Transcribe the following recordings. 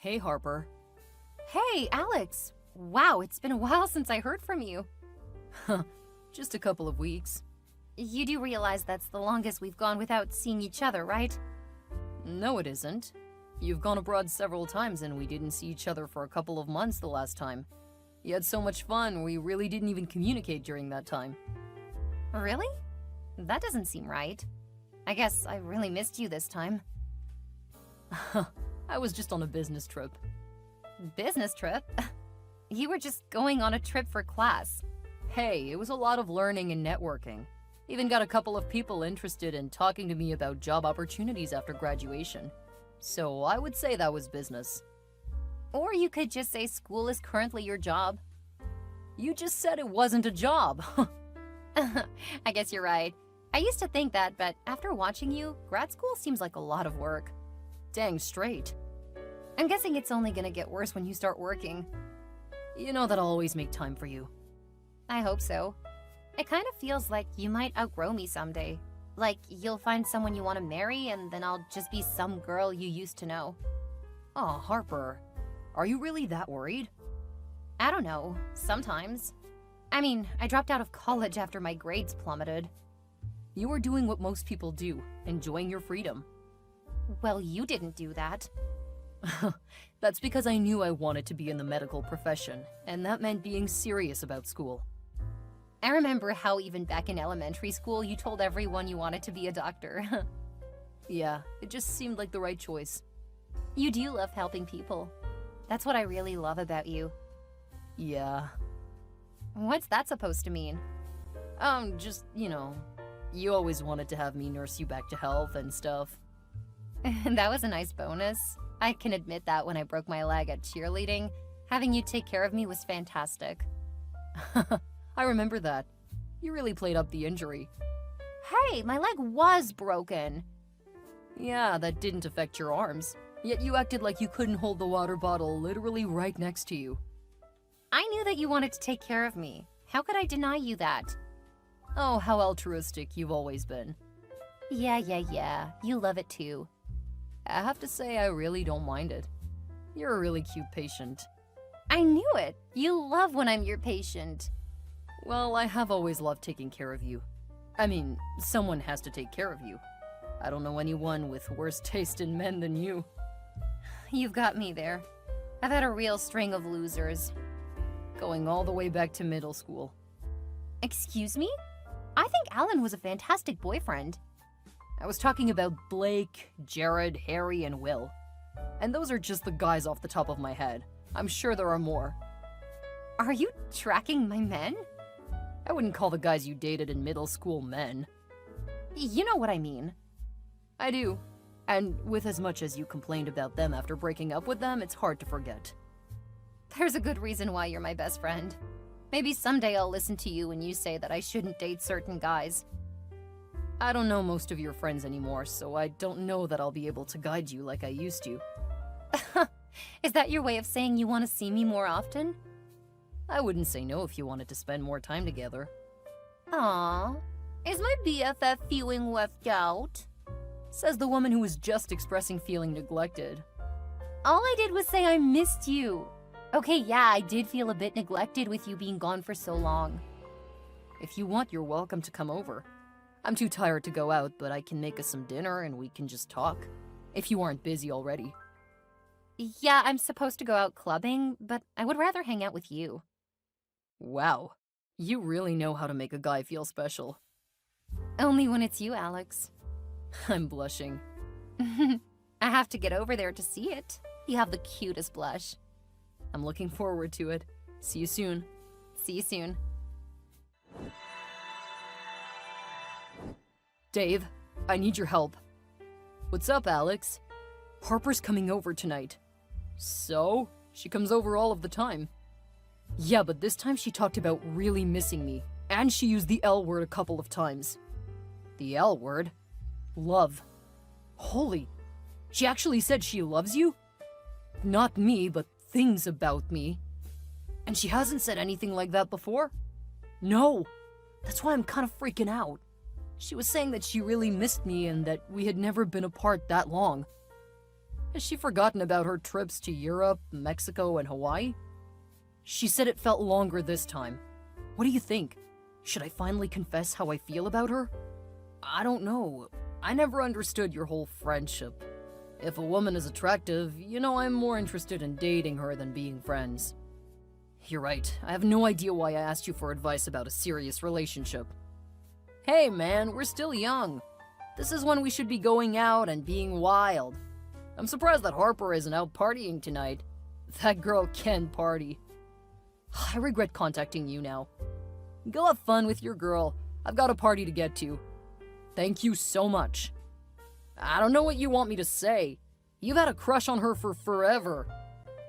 Hey, Harper. Hey, Alex! Wow, it's been a while since I heard from you. Just a couple of weeks. You do realize that's the longest we've gone without seeing each other, right? No, it isn't. You've gone abroad several times and we didn't see each other for a couple of months the last time. You had so much fun, we really didn't even communicate during that time. Really? That doesn't seem right. I guess I really missed you this time. I was just on a business trip. Business trip? You were just going on a trip for class. Hey, it was a lot of learning and networking. Even got a couple of people interested in talking to me about job opportunities after graduation. So I would say that was business. Or you could just say school is currently your job. You just said it wasn't a job. I guess you're right. I used to think that, but after watching you, grad school seems like a lot of work. Dang straight. I'm guessing it's only gonna get worse when you start working. You know that I'll always make time for you. I hope so. It kind of feels like you might outgrow me someday. Like you'll find someone you want to marry and then I'll just be some girl you used to know. Aw, Harper. Are you really that worried? I don't know. Sometimes. I mean, I dropped out of college after my grades plummeted. You were doing what most people do, enjoying your freedom. Well, you didn't do that. That's because I knew I wanted to be in the medical profession, and that meant being serious about school. I remember how even back in elementary school you told everyone you wanted to be a doctor. Yeah, it just seemed like the right choice. You do love helping people. That's what I really love about you. Yeah. What's that supposed to mean? Just, you always wanted to have me nurse you back to health and stuff. That was a nice bonus. I can admit that when I broke my leg at cheerleading, having you take care of me was fantastic. I remember that. You really played up the injury. Hey, my leg was broken. Yeah, that didn't affect your arms. Yet you acted like you couldn't hold the water bottle literally right next to you. I knew that you wanted to take care of me. How could I deny you that? Oh, how altruistic you've always been. Yeah. You love it too. I have to say, I really don't mind it. You're a really cute patient. I knew it. You love when I'm your patient. Well, I have always loved taking care of you. I mean, someone has to take care of you. I don't know anyone with worse taste in men than you. You've got me there. I've had a real string of losers. Going all the way back to middle school. Excuse me? I think Alan was a fantastic boyfriend. I was talking about Blake, Jared, Harry, and Will. And those are just the guys off the top of my head. I'm sure there are more. Are you tracking my men? I wouldn't call the guys you dated in middle school men. You know what I mean. I do. And with as much as you complained about them after breaking up with them, it's hard to forget. There's a good reason why you're my best friend. Maybe someday I'll listen to you when you say that I shouldn't date certain guys. I don't know most of your friends anymore, so I don't know that I'll be able to guide you like I used to. Is that your way of saying you want to see me more often? I wouldn't say no if you wanted to spend more time together. Aww. Is my BFF feeling left out? Says the woman who was just expressing feeling neglected. All I did was say I missed you. Okay, yeah, I did feel a bit neglected with you being gone for so long. If you want, you're welcome to come over. I'm too tired to go out, but I can make us some dinner and we can just talk. If you aren't busy already. Yeah, I'm supposed to go out clubbing, but I would rather hang out with you. Wow. You really know how to make a guy feel special. Only when it's you, Alex. I'm blushing. I have to get over there to see it. You have the cutest blush. I'm looking forward to it. See you soon. See you soon. Dave, I need your help. What's up, Alex? Harper's coming over tonight. So? She comes over all of the time. Yeah, but this time she talked about really missing me, and she used the L word a couple of times. The L word? Love. Holy. She actually said she loves you? Not me, but things about me. And she hasn't said anything like that before? No. That's why I'm kind of freaking out. She was saying that she really missed me and that we had never been apart that long. Has she forgotten about her trips to Europe, Mexico, and Hawaii? She said it felt longer this time. What do you think? Should I finally confess how I feel about her? I don't know. I never understood your whole friendship. If a woman is attractive, I'm more interested in dating her than being friends. You're right. I have no idea why I asked you for advice about a serious relationship. Hey man, we're still young. This is when we should be going out and being wild. I'm surprised that Harper isn't out partying tonight. That girl can party. I regret contacting you now. Go have fun with your girl. I've got a party to get to. Thank you so much. I don't know what you want me to say. You've had a crush on her for forever.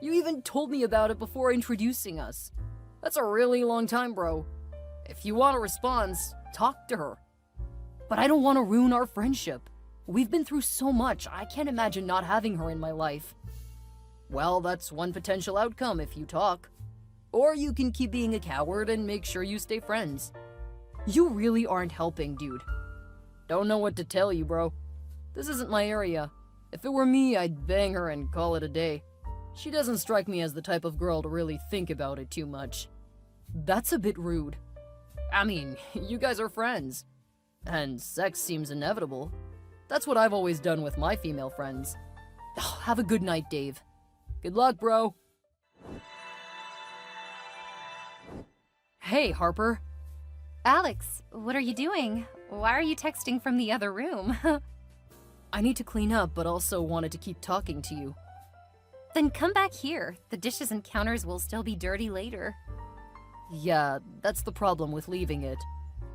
You even told me about it before introducing us. That's a really long time, bro. If you want a response, talk to her. But I don't want to ruin our friendship. We've been through so much, I can't imagine not having her in my life. Well, that's one potential outcome if you talk. Or you can keep being a coward and make sure you stay friends. You really aren't helping, dude. Don't know what to tell you, bro. This isn't my area. If it were me, I'd bang her and call it a day. She doesn't strike me as the type of girl to really think about it too much. That's a bit rude. I mean, you guys are friends. And sex seems inevitable. That's what I've always done with my female friends. Oh, have a good night, Dave. Good luck, bro. Hey, Harper. Alex, what are you doing? Why are you texting from the other room? I need to clean up, but also wanted to keep talking to you. Then come back here. The dishes and counters will still be dirty later. Yeah, that's the problem with leaving it.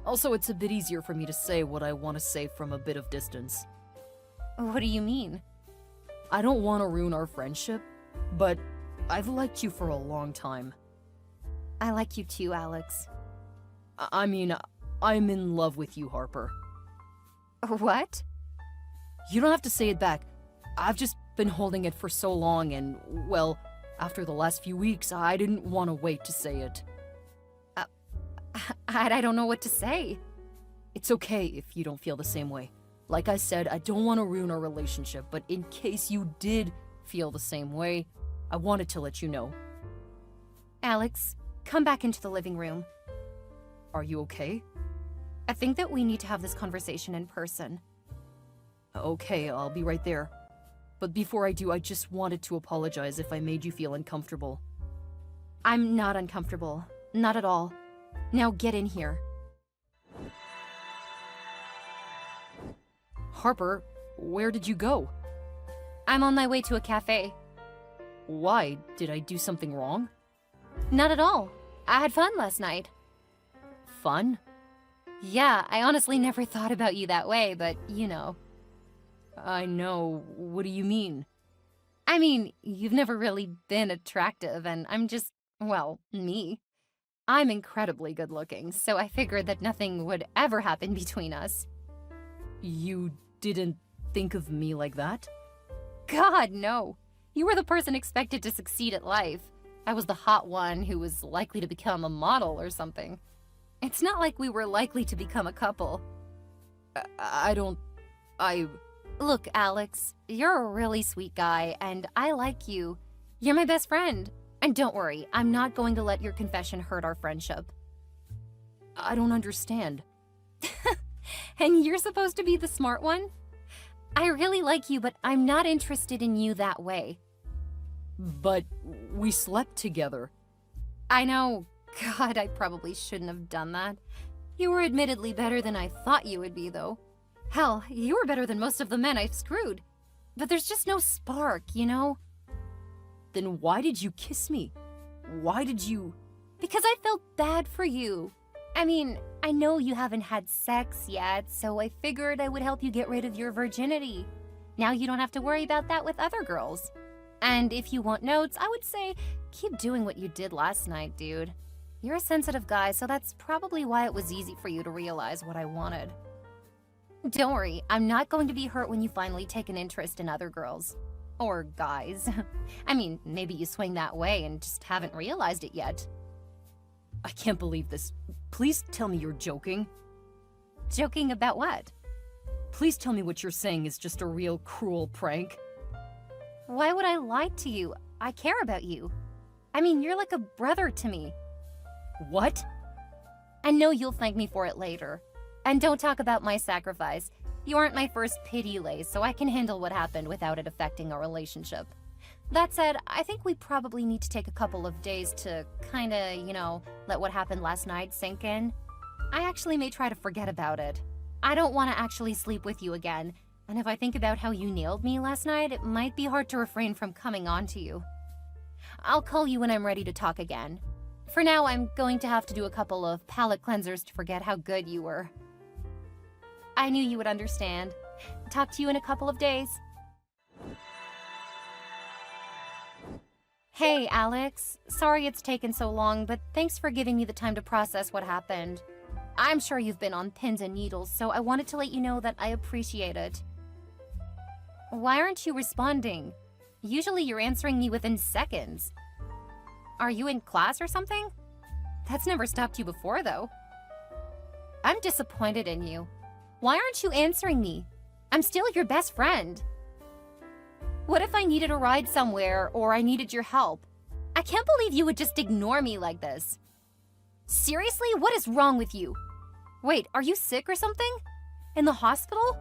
Also, it's a bit easier for me to say what I want to say from a bit of distance. What do you mean? I don't want to ruin our friendship, but I've liked you for a long time. I like you too, Alex. I mean, I'm in love with you, Harper. What? You don't have to say it back. I've just been holding it for so long and, well, after the last few weeks, I didn't want to wait to say it. I don't know what to say. It's okay if you don't feel the same way. Like I said, I don't want to ruin our relationship, but in case you did feel the same way, I wanted to let you know. Alex, come back into the living room. Are you okay? I think that we need to have this conversation in person. Okay, I'll be right there. But before I do, I just wanted to apologize if I made you feel uncomfortable. I'm not uncomfortable. Not at all. Now get in here. Harper, where did you go? I'm on my way to a cafe. Why? Did I do something wrong? Not at all. I had fun last night. Fun? Yeah, I honestly never thought about you that way, but you know. I know. What do you mean? I mean, you've never really been attractive, and I'm just, well, me. I'm incredibly good looking, so I figured that nothing would ever happen between us. You didn't think of me like that? God, no. You were the person expected to succeed at life. I was the hot one who was likely to become a model or something. It's not like we were likely to become a couple. Look, Alex, you're a really sweet guy, and I like you. You're my best friend. And don't worry, I'm not going to let your confession hurt our friendship. I don't understand. And you're supposed to be the smart one? I really like you, but I'm not interested in you that way. But we slept together. I know. God, I probably shouldn't have done that. You were admittedly better than I thought you would be, though. Hell, you were better than most of the men I've screwed. But there's just no spark, you know? Then why did you kiss me? Why did you... Because I felt bad for you. I mean, I know you haven't had sex yet, so I figured I would help you get rid of your virginity. Now you don't have to worry about that with other girls. And if you want notes, I would say keep doing what you did last night, dude. You're a sensitive guy, so that's probably why it was easy for you to realize what I wanted. Don't worry, I'm not going to be hurt when you finally take an interest in other girls. Or guys. I mean, maybe you swing that way and just haven't realized it yet. I can't believe this. Please tell me you're joking. Joking about what? Please tell me what you're saying is just a real cruel prank. Why would I lie to you? I care about you. I mean, you're like a brother to me. What? I know you'll thank me for it later. And don't talk about my sacrifice. You aren't my first pity lay, so I can handle what happened without it affecting our relationship. That said, I think we probably need to take a couple of days to kinda, let what happened last night sink in. I actually may try to forget about it. I don't want to actually sleep with you again, and if I think about how you nailed me last night, it might be hard to refrain from coming on to you. I'll call you when I'm ready to talk again. For now, I'm going to have to do a couple of palate cleansers to forget how good you were. I knew you would understand. Talk to you in a couple of days. Hey, Alex. Sorry it's taken so long, but thanks for giving me the time to process what happened. I'm sure you've been on pins and needles, so I wanted to let you know that I appreciate it. Why aren't you responding? Usually you're answering me within seconds. Are you in class or something? That's never stopped you before, though. I'm disappointed in you. Why aren't you answering me? I'm still your best friend. What if I needed a ride somewhere or I needed your help? I can't believe you would just ignore me like this. Seriously, what is wrong with you? Wait, are you sick or something? In the hospital?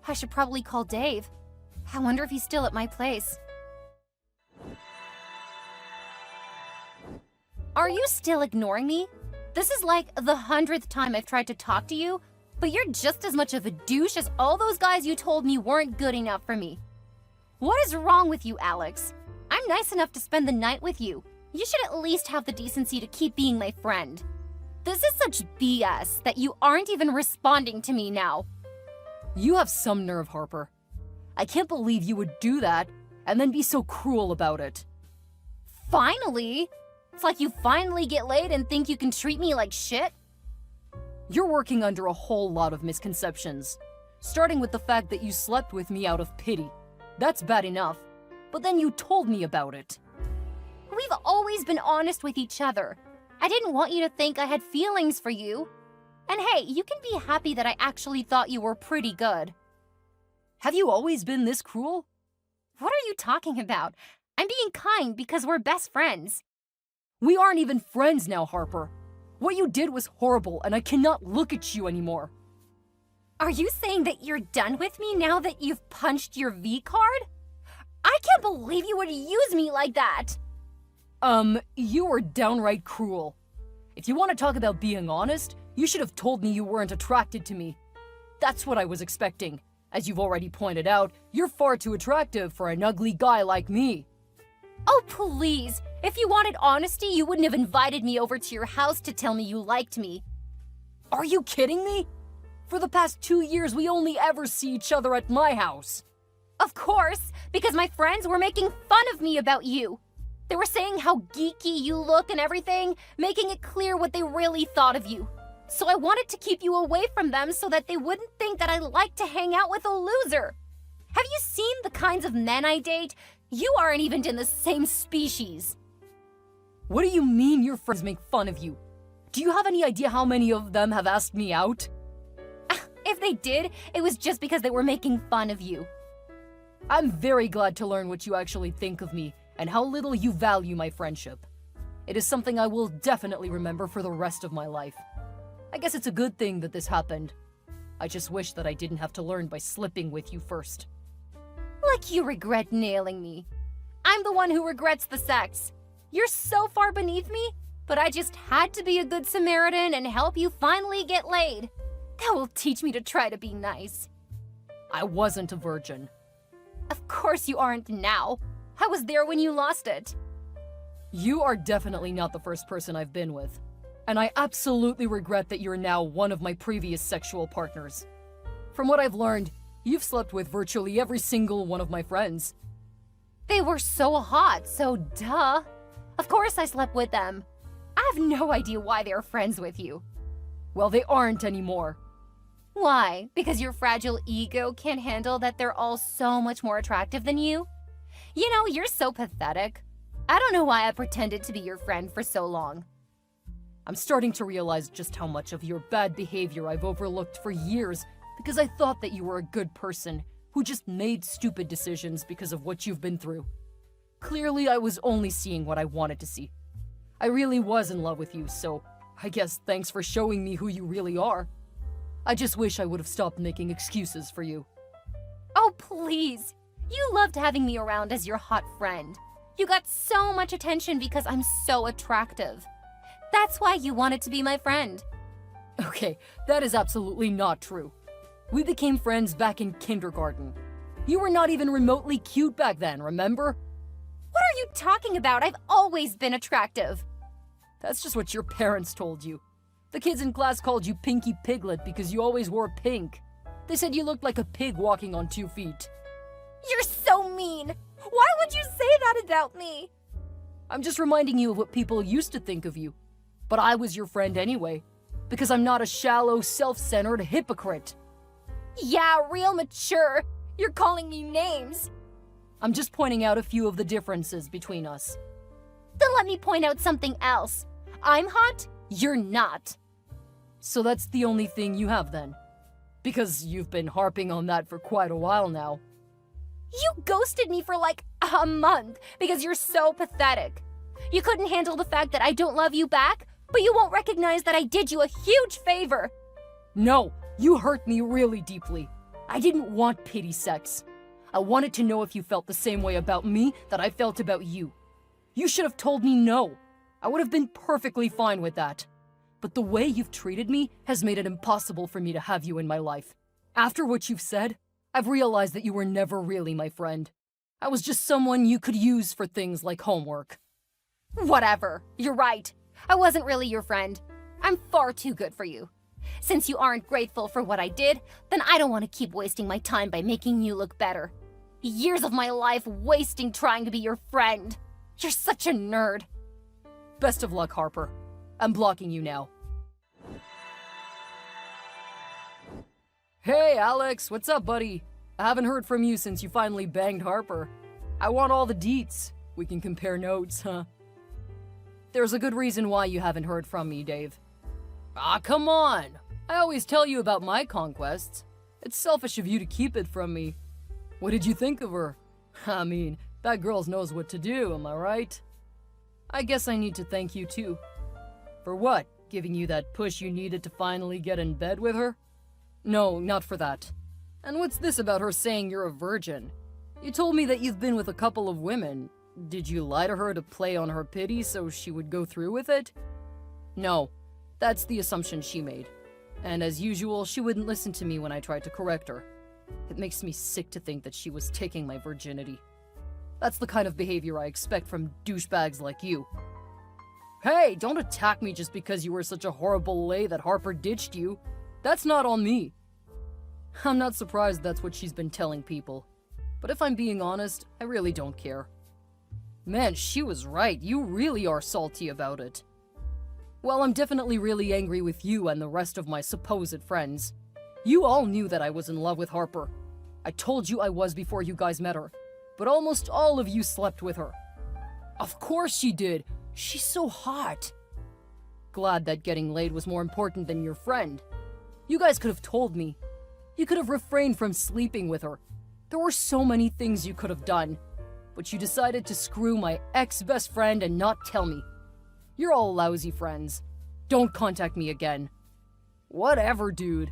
I should probably call Dave. I wonder if he's still at my place. Are you still ignoring me? This is like the 100th time I've tried to talk to you, but you're just as much of a douche as all those guys you told me weren't good enough for me. What is wrong with you, Alex? I'm nice enough to spend the night with you. You should at least have the decency to keep being my friend. This is such BS that you aren't even responding to me now. You have some nerve, Harper. I can't believe you would do that and then be so cruel about it. Finally? It's like you finally get laid and think you can treat me like shit? You're working under a whole lot of misconceptions, starting with the fact that you slept with me out of pity. That's bad enough, but then you told me about it. We've always been honest with each other. I didn't want you to think I had feelings for you. And hey, you can be happy that I actually thought you were pretty good. Have you always been this cruel? What are you talking about? I'm being kind because we're best friends. We aren't even friends now, Harper. What you did was horrible, and I cannot look at you anymore. Are you saying that you're done with me now that you've punched your V card? I can't believe you would use me like that. You were downright cruel. If you want to talk about being honest, you should have told me you weren't attracted to me. That's what I was expecting. As you've already pointed out, you're far too attractive for an ugly guy like me. Oh, please. If you wanted honesty, you wouldn't have invited me over to your house to tell me you liked me. Are you kidding me? For the past 2 years, we only ever see each other at my house. Of course, because my friends were making fun of me about you. They were saying how geeky you look and everything, making it clear what they really thought of you. So I wanted to keep you away from them so that they wouldn't think that I like to hang out with a loser. Have you seen the kinds of men I date? You aren't even in the same species. What do you mean your friends make fun of you? Do you have any idea how many of them have asked me out? If they did, it was just because they were making fun of you. I'm very glad to learn what you actually think of me and how little you value my friendship. It is something I will definitely remember for the rest of my life. I guess it's a good thing that this happened. I just wish that I didn't have to learn by slipping with you first. Like you regret nailing me. I'm the one who regrets the sex. You're so far beneath me, but I just had to be a good Samaritan and help you finally get laid. That will teach me to try to be nice. I wasn't a virgin. Of course you aren't now. I was there when you lost it. You are definitely not the first person I've been with. And I absolutely regret that you're now one of my previous sexual partners. From what I've learned, you've slept with virtually every single one of my friends. They were so hot, so duh. Of course I slept with them. I have no idea why they're friends with you. Well, they aren't anymore. Why? Because your fragile ego can't handle that they're all so much more attractive than you? You know, you're so pathetic. I don't know why I pretended to be your friend for so long. I'm starting to realize just how much of your bad behavior I've overlooked for years because I thought that you were a good person who who just made stupid decisions because of what you've been through. Clearly, I was only seeing what I wanted to see. I really was in love with you, so I guess thanks for showing me who you really are. I just wish I would have stopped making excuses for you. Oh, please. You loved having me around as your hot friend. You got so much attention because I'm so attractive. That's why you wanted to be my friend. Okay, that is absolutely not true. We became friends back in kindergarten. You were not even remotely cute back then, remember? What are you talking about? I've always been attractive. That's just what your parents told you. The kids in class called you Pinky Piglet because you always wore pink. They said you looked like a pig walking on 2 feet. You're so mean. Why would you say that about me? I'm just reminding you of what people used to think of you. But I was your friend anyway, because I'm not a shallow, self-centered hypocrite. Yeah, real mature. You're calling me names. I'm just pointing out a few of the differences between us. Then let me point out something else. I'm hot, you're not. So that's the only thing you have then? Because you've been harping on that for quite a while now. You ghosted me for like a month because you're so pathetic. You couldn't handle the fact that I don't love you back, but you won't recognize that I did you a huge favor. No, you hurt me really deeply. I didn't want pity sex. I wanted to know if you felt the same way about me that I felt about you. You should have told me no. I would have been perfectly fine with that. But the way you've treated me has made it impossible for me to have you in my life. After what you've said, I've realized that you were never really my friend. I was just someone you could use for things like homework. Whatever. You're right. I wasn't really your friend. I'm far too good for you. Since you aren't grateful for what I did, then I don't want to keep wasting my time by making you look better. Years of my life wasting trying to be your friend. You're such a nerd. Best of luck, Harper. I'm blocking you now. Hey, Alex, what's up, buddy? I haven't heard from you since you finally banged Harper. I want all the deets. We can compare notes, huh? There's a good reason why you haven't heard from me, Dave. Ah, come on! I always tell you about my conquests. It's selfish of you to keep it from me. What did you think of her? I mean, that girl knows what to do, am I right? I guess I need to thank you too. For what? Giving you that push you needed to finally get in bed with her? No, not for that. And what's this about her saying you're a virgin? You told me that you've been with a couple of women. Did you lie to her to play on her pity so she would go through with it? No, that's the assumption she made. And as usual, she wouldn't listen to me when I tried to correct her. It makes me sick to think that she was taking my virginity. That's the kind of behavior I expect from douchebags like you. Hey, don't attack me just because you were such a horrible lay that Harper ditched you. That's not on me. I'm not surprised that's what she's been telling people. But if I'm being honest, I really don't care. Man, she was right. You really are salty about it. Well, I'm definitely really angry with you and the rest of my supposed friends. You all knew that I was in love with Harper. I told you I was before you guys met her. But almost all of you slept with her. Of course she did. She's so hot. Glad that getting laid was more important than your friend. You guys could have told me. You could have refrained from sleeping with her. There were so many things you could have done. But you decided to screw my ex-best friend and not tell me. You're all lousy friends. Don't contact me again. Whatever, dude.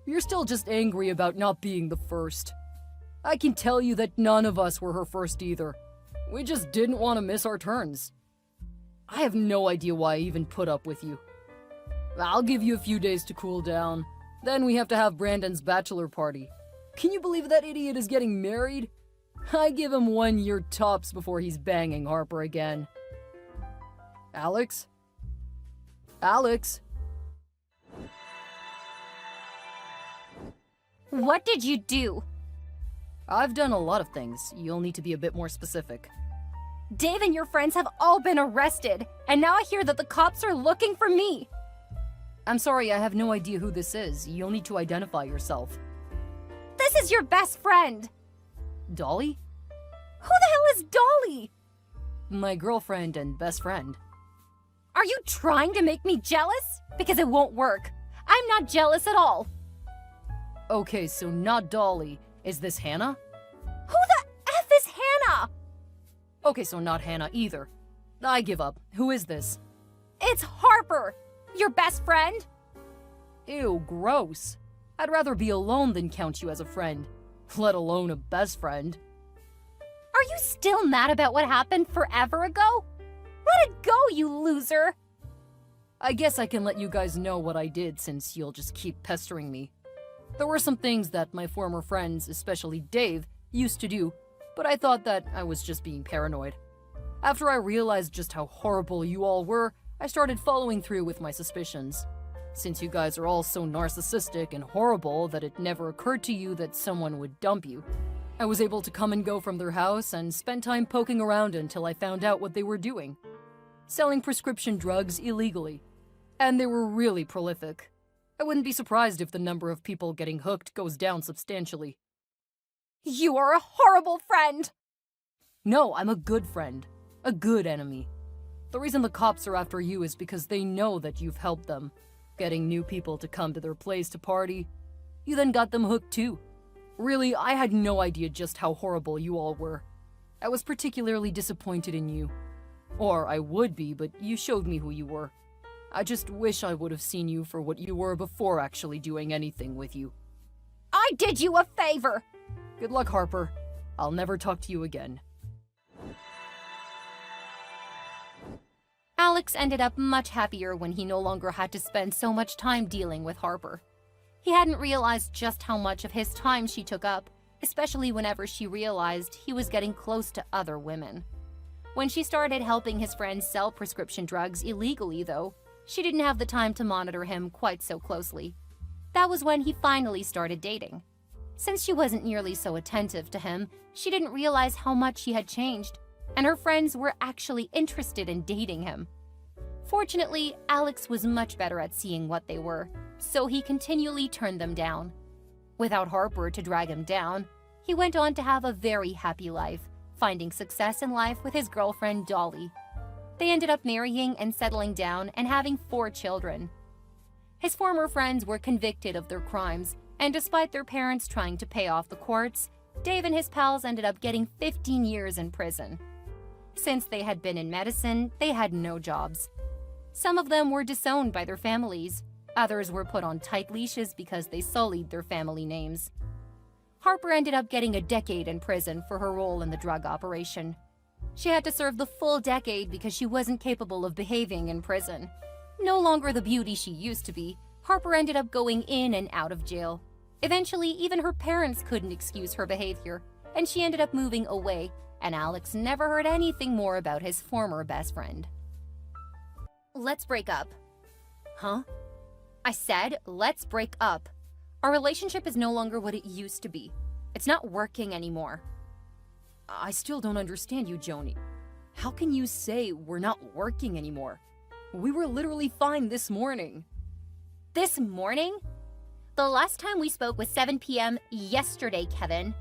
You're still just angry about not being the first. I can tell you that none of us were her first either. We just didn't want to miss our turns. I have no idea why I even put up with you. I'll give you a few days to cool down. Then we have to have Brandon's bachelor party. Can you believe that idiot is getting married? I give him 1 year tops before he's banging Harper again. Alex? Alex? What did you do? I've done a lot of things. You'll need to be a bit more specific. Dave and your friends have all been arrested, and now I hear that the cops are looking for me. I'm sorry, I have no idea who this is. You'll need to identify yourself. This is your best friend. Dolly? Who the hell is Dolly? My girlfriend and best friend. Are you trying to make me jealous? Because it won't work. I'm not jealous at all. Okay, so not Dolly. Is this Hannah? Who the F is Hannah? Okay, so not Hannah either. I give up. Who is this? It's Harper, your best friend. Ew, gross. I'd rather be alone than count you as a friend, let alone a best friend. Are you still mad about what happened forever ago? Let it go, you loser. I guess I can let you guys know what I did since you'll just keep pestering me. There were some things that my former friends, especially Dave, used to do, but I thought that I was just being paranoid. After I realized just how horrible you all were, I started following through with my suspicions. Since you guys are all so narcissistic and horrible that it never occurred to you that someone would dump you, I was able to come and go from their house and spend time poking around until I found out what they were doing. Selling prescription drugs illegally. And they were really prolific. I wouldn't be surprised if the number of people getting hooked goes down substantially. You are a horrible friend. No, I'm a good friend. A good enemy. The reason the cops are after you is because they know that you've helped them, getting new people to come to their place to party. You then got them hooked too. Really, I had no idea just how horrible you all were. I was particularly disappointed in you. Or I would be, but you showed me who you were. I just wish I would have seen you for what you were before actually doing anything with you. I did you a favor. Good luck, Harper. I'll never talk to you again. Alex ended up much happier when he no longer had to spend so much time dealing with Harper. He hadn't realized just how much of his time she took up, especially whenever she realized he was getting close to other women. When she started helping his friends sell prescription drugs illegally, though, she didn't have the time to monitor him quite so closely. That was when he finally started dating. Since she wasn't nearly so attentive to him, she didn't realize how much he had changed, and her friends were actually interested in dating him. Fortunately, Alex was much better at seeing what they were, so he continually turned them down. Without Harper to drag him down, he went on to have a very happy life, finding success in life with his girlfriend Dolly. They ended up marrying and settling down and having 4 children. His former friends were convicted of their crimes, and despite their parents trying to pay off the courts, Dave and his pals ended up getting 15 years in prison. Since they had been in medicine, they had no jobs. Some of them were disowned by their families. Others were put on tight leashes because they sullied their family names. Harper ended up getting a decade in prison for her role in the drug operation. She had to serve the full decade because she wasn't capable of behaving in prison. No longer the beauty she used to be, Harper ended up going in and out of jail. Eventually, even her parents couldn't excuse her behavior, and she ended up moving away, and Alex never heard anything more about his former best friend. Let's break up. Huh? I said, let's break up. Our relationship is no longer what it used to be. It's not working anymore. I still don't understand you, Joni. How can you say we're not working anymore? We were literally fine this morning. This morning? The last time we spoke was 7 p.m. yesterday, Kevin.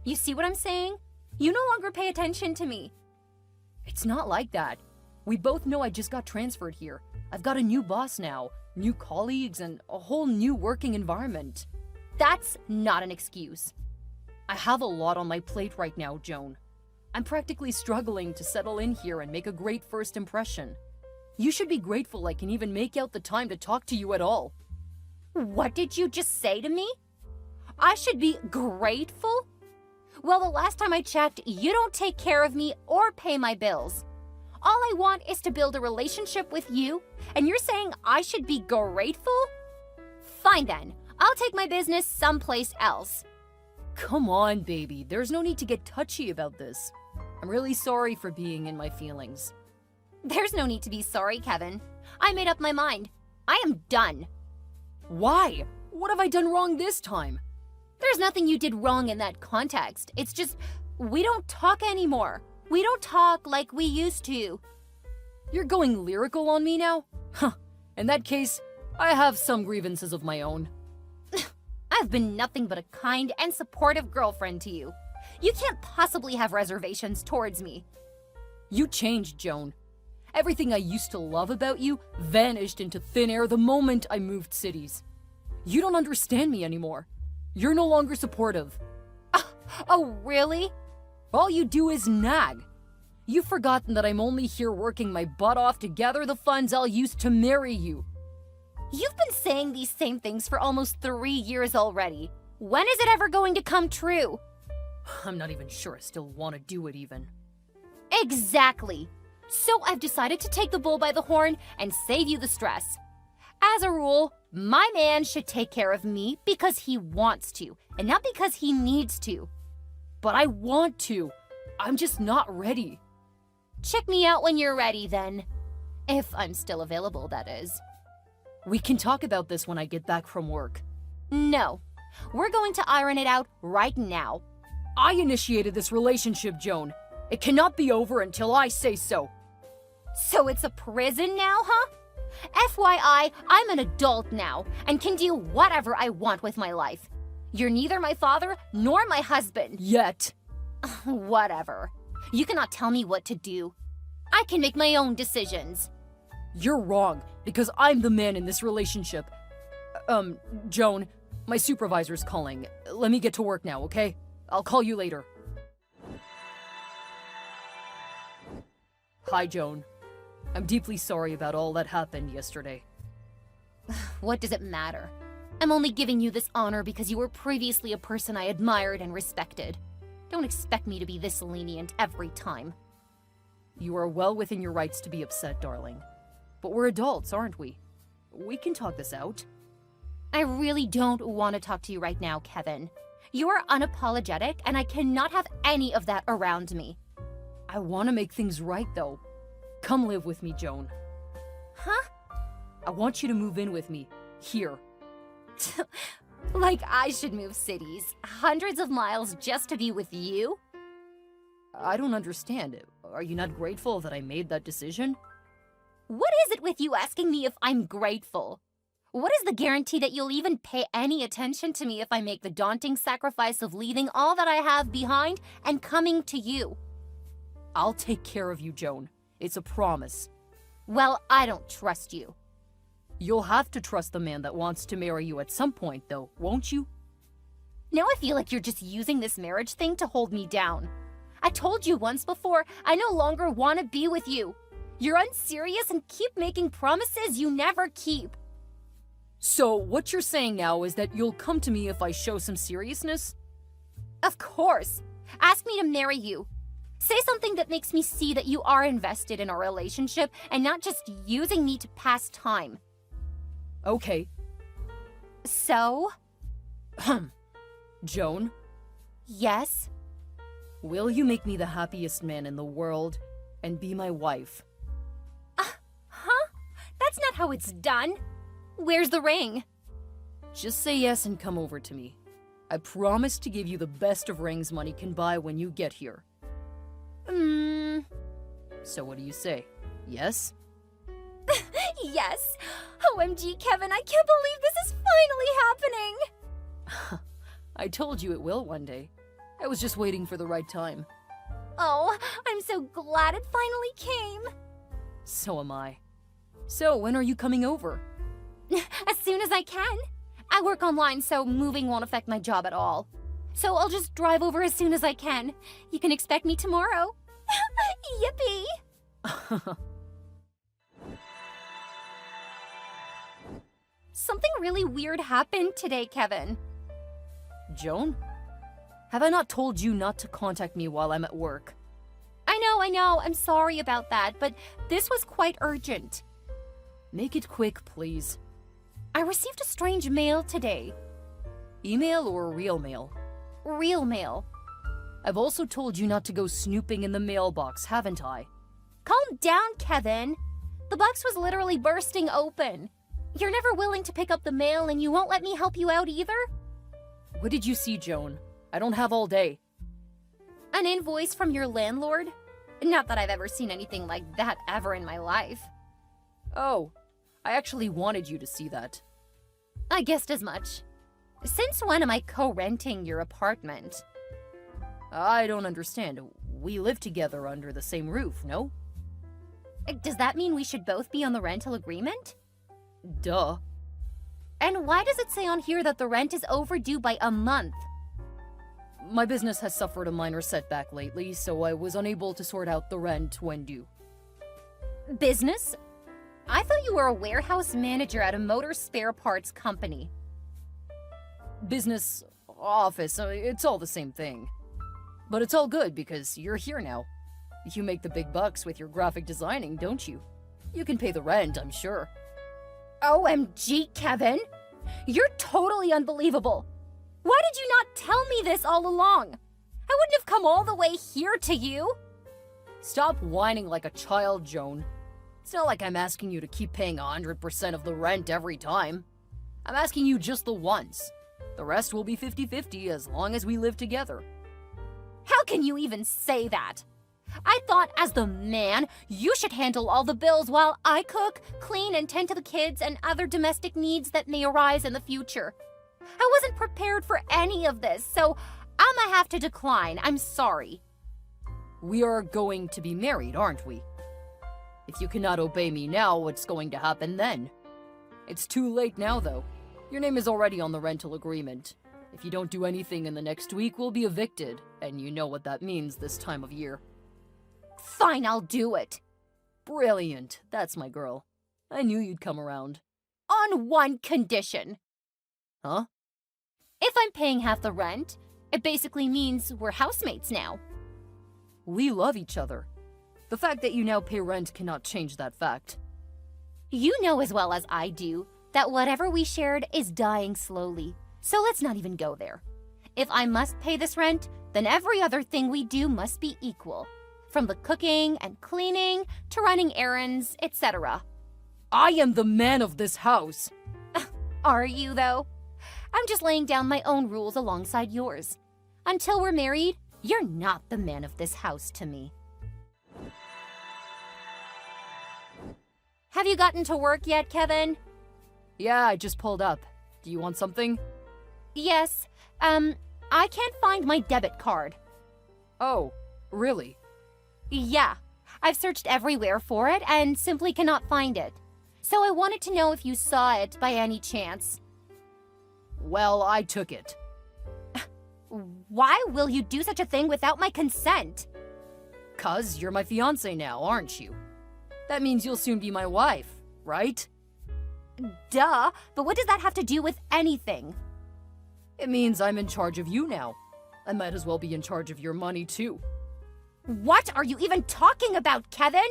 You see what I'm saying? You no longer pay attention to me. It's not like that. We both know I just got transferred here. I've got a new boss now, new colleagues, and a whole new working environment. That's not an excuse. I have a lot on my plate right now, Joan. I'm practically struggling to settle in here and make a great first impression. You should be grateful I can even make out the time to talk to you at all. What did you just say to me? I should be grateful? Well, the last time I checked, you don't take care of me or pay my bills. All I want is to build a relationship with you, and you're saying I should be grateful? Fine then, I'll take my business someplace else. Come on, baby. There's no need to get touchy about this. I'm really sorry for being in my feelings. There's no need to be sorry, Kevin. I made up my mind. I am done. Why? What have I done wrong this time? There's nothing you did wrong in that context. It's just, we don't talk anymore. We don't talk like we used to. You're going lyrical on me now? Huh. In that case, I have some grievances of my own. I've been nothing but a kind and supportive girlfriend to you. You can't possibly have reservations towards me. You changed, Joan. Everything I used to love about you vanished into thin air the moment I moved cities. You don't understand me anymore. You're no longer supportive. Oh, really? All you do is nag. You've forgotten that I'm only here working my butt off to gather the funds I'll use to marry you. You've been saying these same things for almost 3 years already. When is it ever going to come true? I'm not even sure I still want to do it even. Exactly. So I've decided to take the bull by the horn and save you the stress. As a rule, my man should take care of me because he wants to, and not because he needs to. But I want to. I'm just not ready. Check me out when you're ready, then. If I'm still available, that is. We can talk about this when I get back from work. No. We're going to iron it out right now. I initiated this relationship, Joan. It cannot be over until I say so. So it's a prison now, huh? FYI, I'm an adult now and can do whatever I want with my life. You're neither my father nor my husband. Yet. Whatever. You cannot tell me what to do. I can make my own decisions. You're wrong, because I'm the man in this relationship. Joan, my supervisor's calling. Let me get to work now, okay? I'll call you later. Hi, Joan. I'm deeply sorry about all that happened yesterday. What does it matter? I'm only giving you this honor because you were previously a person I admired and respected. Don't expect me to be this lenient every time. You are well within your rights to be upset, darling. But we're adults, aren't we? We can talk this out. I really don't want to talk to you right now, Kevin. You are unapologetic, and I cannot have any of that around me. I want to make things right, though. Come live with me, Joan. Huh? I want you to move in with me. Here. Like I should move cities, hundreds of miles just to be with you? I don't understand. Are you not grateful that I made that decision? What is it with you asking me if I'm grateful? What is the guarantee that you'll even pay any attention to me if I make the daunting sacrifice of leaving all that I have behind and coming to you? I'll take care of you, Joan. It's a promise. Well, I don't trust you. You'll have to trust the man that wants to marry you at some point, though, won't you? Now I feel like you're just using this marriage thing to hold me down. I told you once before, I no longer want to be with you. You're unserious and keep making promises you never keep. So, what you're saying now is that you'll come to me if I show some seriousness? Of course. Ask me to marry you. Say something that makes me see that you are invested in our relationship and not just using me to pass time. Okay. So? Joan? Yes? Will you make me the happiest man in the world and be my wife? Huh? That's not how it's done. Where's the ring? Just say yes and come over to me. I promise to give you the best of rings money can buy when you get here. So what do you say? Yes? Yes. OMG, Kevin, I can't believe this is finally happening. I told you it will one day. I was just waiting for the right time. Oh, I'm so glad it finally came. So am I. So, when are you coming over? As soon as I can. I work online, so moving won't affect my job at all. So I'll just drive over as soon as I can. You can expect me tomorrow. Yippee! Something really weird happened today, Kevin. Joan? Have I not told you not to contact me while I'm at work? I know. I'm sorry about that, but this was quite urgent. Make it quick, please. I received a strange mail today. Email or real mail? Real mail. I've also told you not to go snooping in the mailbox, haven't I? Calm down, Kevin. The box was literally bursting open. You're never willing to pick up the mail and you won't let me help you out either? What did you see, Joan? I don't have all day. An invoice from your landlord? Not that I've ever seen anything like that ever in my life. Oh, I actually wanted you to see that. I guessed as much. Since when am I co-renting your apartment? I don't understand. We live together under the same roof, no? Does that mean we should both be on the rental agreement? Duh. And why does it say on here that the rent is overdue by a month? my business has suffered a minor setback lately, so I was unable to sort out the rent when due. Business? I thought you were a warehouse manager at a motor spare parts company. Business, office, it's all the same thing. But it's all good because you're here now. You make the big bucks with your graphic designing, don't you? You can pay the rent, I'm sure. OMG, Kevin! You're totally unbelievable! Why did you not tell me this all along? I wouldn't have come all the way here to you! Stop whining like a child, Joan. It's not like I'm asking you to keep paying 100% of the rent every time. I'm asking you just the once. The rest will be 50-50 as long as we live together. How can you even say that? I thought as the man, you should handle all the bills while I cook, clean, and tend to the kids and other domestic needs that may arise in the future. I wasn't prepared for any of this, so I'ma have to decline. I'm sorry. We are going to be married, aren't we? If you cannot obey me now, what's going to happen then? It's too late now, though. Your name is already on the rental agreement. If you don't do anything in the next week, we'll be evicted, and you know what that means this time of year. Fine, I'll do it. Brilliant. That's my girl. I knew you'd come around. On one condition. Huh? If I'm paying half the rent, it basically means we're housemates now. We love each other. The fact that you now pay rent cannot change that fact. You know as well as I do that whatever we shared is dying slowly, so let's not even go there. If I must pay this rent, then every other thing we do must be equal. From the cooking and cleaning to running errands, etc. I am the man of this house. Are you, though? I'm just laying down my own rules alongside yours. Until we're married, you're not the man of this house to me. Have you gotten to work yet, Kevin? Yeah, I just pulled up. Do you want something? Yes. I can't find my debit card. Oh, really? Yeah. I've searched everywhere for it and simply cannot find it. So I wanted to know if you saw it by any chance. Well, I took it. Why will you do such a thing without my consent? 'Cause you're my fiancé now, aren't you? That means you'll soon be my wife, right? Duh, but what does that have to do with anything? It means I'm in charge of you now. I might as well be in charge of your money, too. What are you even talking about, Kevin?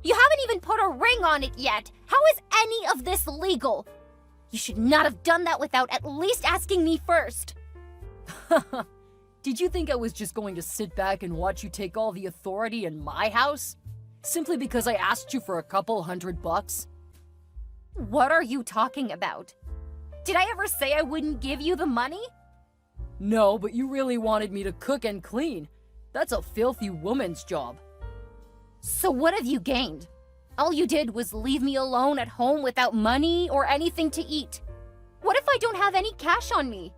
You haven't even put a ring on it yet. How is any of this legal? You should not have done that without at least asking me first. Did you think I was just going to sit back and watch you take all the authority in my house? Simply because I asked you for a couple $100? What are you talking about? Did I ever say I wouldn't give you the money? No, but you really wanted me to cook and clean. That's a filthy woman's job. So what have you gained? All you did was leave me alone at home without money or anything to eat. What if I don't have any cash on me?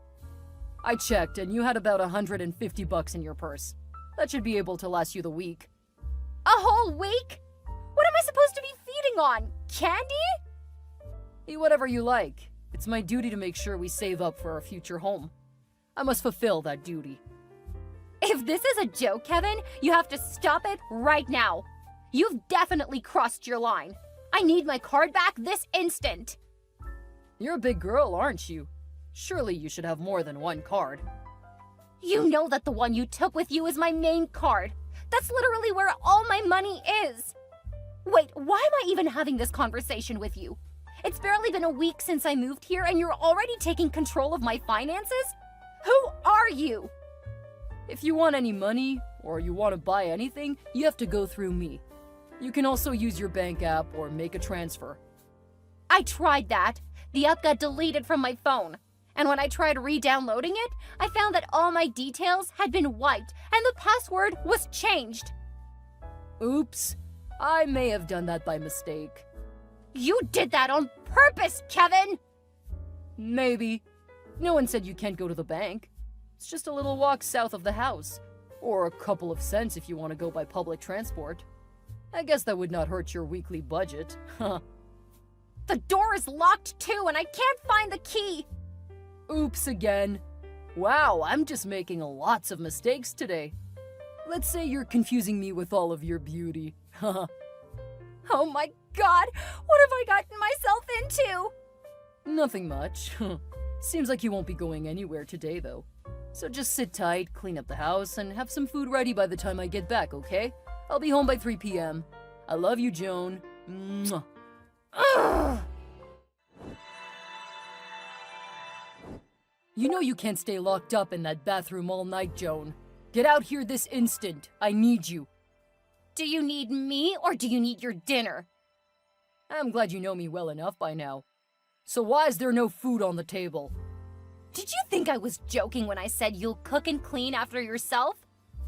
I checked, and you had about $150 in your purse. That should be able to last you the week. A whole week? What am I supposed to be feeding on? Candy? Eat whatever you like. It's my duty to make sure we save up for our future home. I must fulfill that duty. If this is a joke, Kevin, you have to stop it right now. You've definitely crossed your line. I need my card back this instant. You're a big girl, aren't you? Surely you should have more than one card. You know that the one you took with you is my main card. That's literally where all my money is. Wait, why am I even having this conversation with you? It's barely been a week since I moved here and you're already taking control of my finances? Who are you? If you want any money, or you want to buy anything, you have to go through me. You can also use your bank app or make a transfer. I tried that. The app got deleted from my phone. And when I tried re-downloading it, I found that all my details had been wiped and the password was changed. Oops. I may have done that by mistake. You did that on purpose, Kevin! Maybe. No one said you can't go to the bank. It's just a little walk south of the house. Or a couple of cents if you want to go by public transport. I guess that would not hurt your weekly budget. Huh. The door is locked too and I can't find the key. Oops again. Wow, I'm just making lots of mistakes today. Let's say you're confusing me with all of your beauty. Haha. Oh my god, what have I gotten myself into? Nothing much. Seems like you won't be going anywhere today, though. So just sit tight, clean up the house, and have some food ready by the time I get back, okay? I'll be home by 3 p.m. I love you, Joan. Mwah. Ugh. You know you can't stay locked up in that bathroom all night, Joan. Get out here this instant. I need you. Do you need me or do you need your dinner? I'm glad you know me well enough by now. So why is there no food on the table? Did you think I was joking when I said you'll cook and clean after yourself?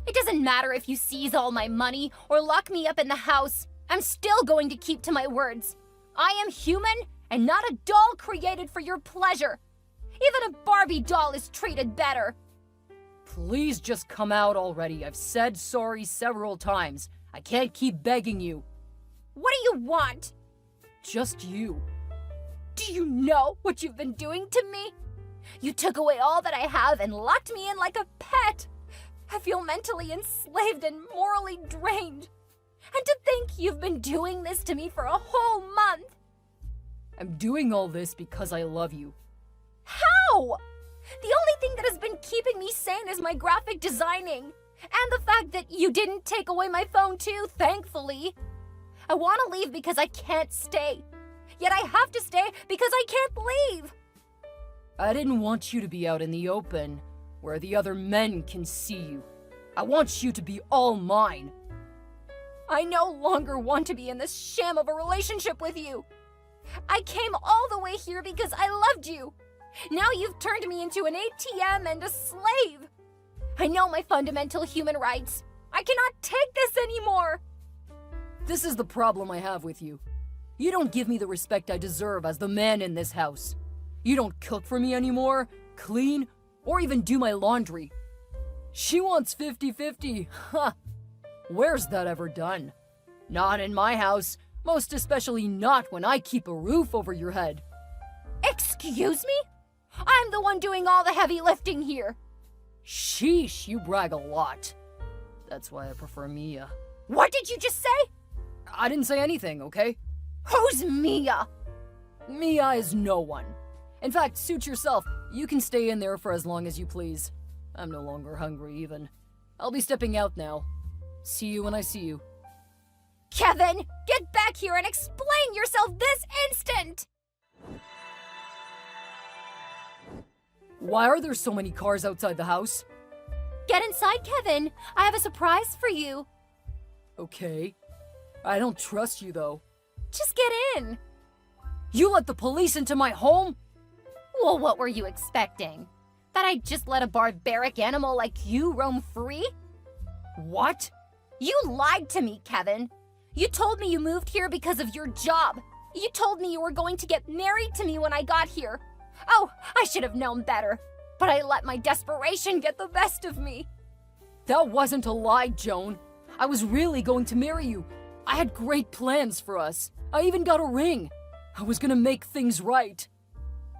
It doesn't matter if you seize all my money or lock me up in the house. I'm still going to keep to my words. I am human and not a doll created for your pleasure. Even a Barbie doll is treated better. Please just come out already. I've said sorry several times. I can't keep begging you. What do you want? Just you. Do you know what you've been doing to me? You took away all that I have and locked me in like a pet. I feel mentally enslaved and morally drained. And to think you've been doing this to me for a whole month. I'm doing all this because I love you. How? The only thing that has been keeping me sane is my graphic designing. And the fact that you didn't take away my phone too, thankfully. I want to leave because I can't stay. Yet I have to stay because I can't leave. I didn't want you to be out in the open, where the other men can see you. I want you to be all mine. I no longer want to be in this sham of a relationship with you. I came all the way here because I loved you. Now you've turned me into an ATM and a slave. I know my fundamental human rights. I cannot take this anymore. This is the problem I have with you. You don't give me the respect I deserve as the man in this house. You don't cook for me anymore, clean, or even do my laundry. She wants 50-50. Ha! Where's that ever done? Not in my house, most especially not when I keep a roof over your head. Excuse me? I'm the one doing all the heavy lifting here. Sheesh, you brag a lot. That's why I prefer Mia. What did you just say? I didn't say anything, okay? Who's Mia? Mia is no one. In fact, suit yourself. You can stay in there for as long as you please. I'm no longer hungry, even. I'll be stepping out now. See you when I see you. Kevin, get back here and explain yourself this instant! Why are there so many cars outside the house? Get inside, Kevin. I have a surprise for you. Okay. I don't trust you, though. Just get in. You let the police into my home? Well, what were you expecting? That I'd just let a barbaric animal like you roam free? What? You lied to me, Kevin. You told me you moved here because of your job. You told me you were going to get married to me when I got here. Oh, I should have known better. But I let my desperation get the best of me. That wasn't a lie, Joan. I was really going to marry you. I had great plans for us. I even got a ring. I was gonna make things right.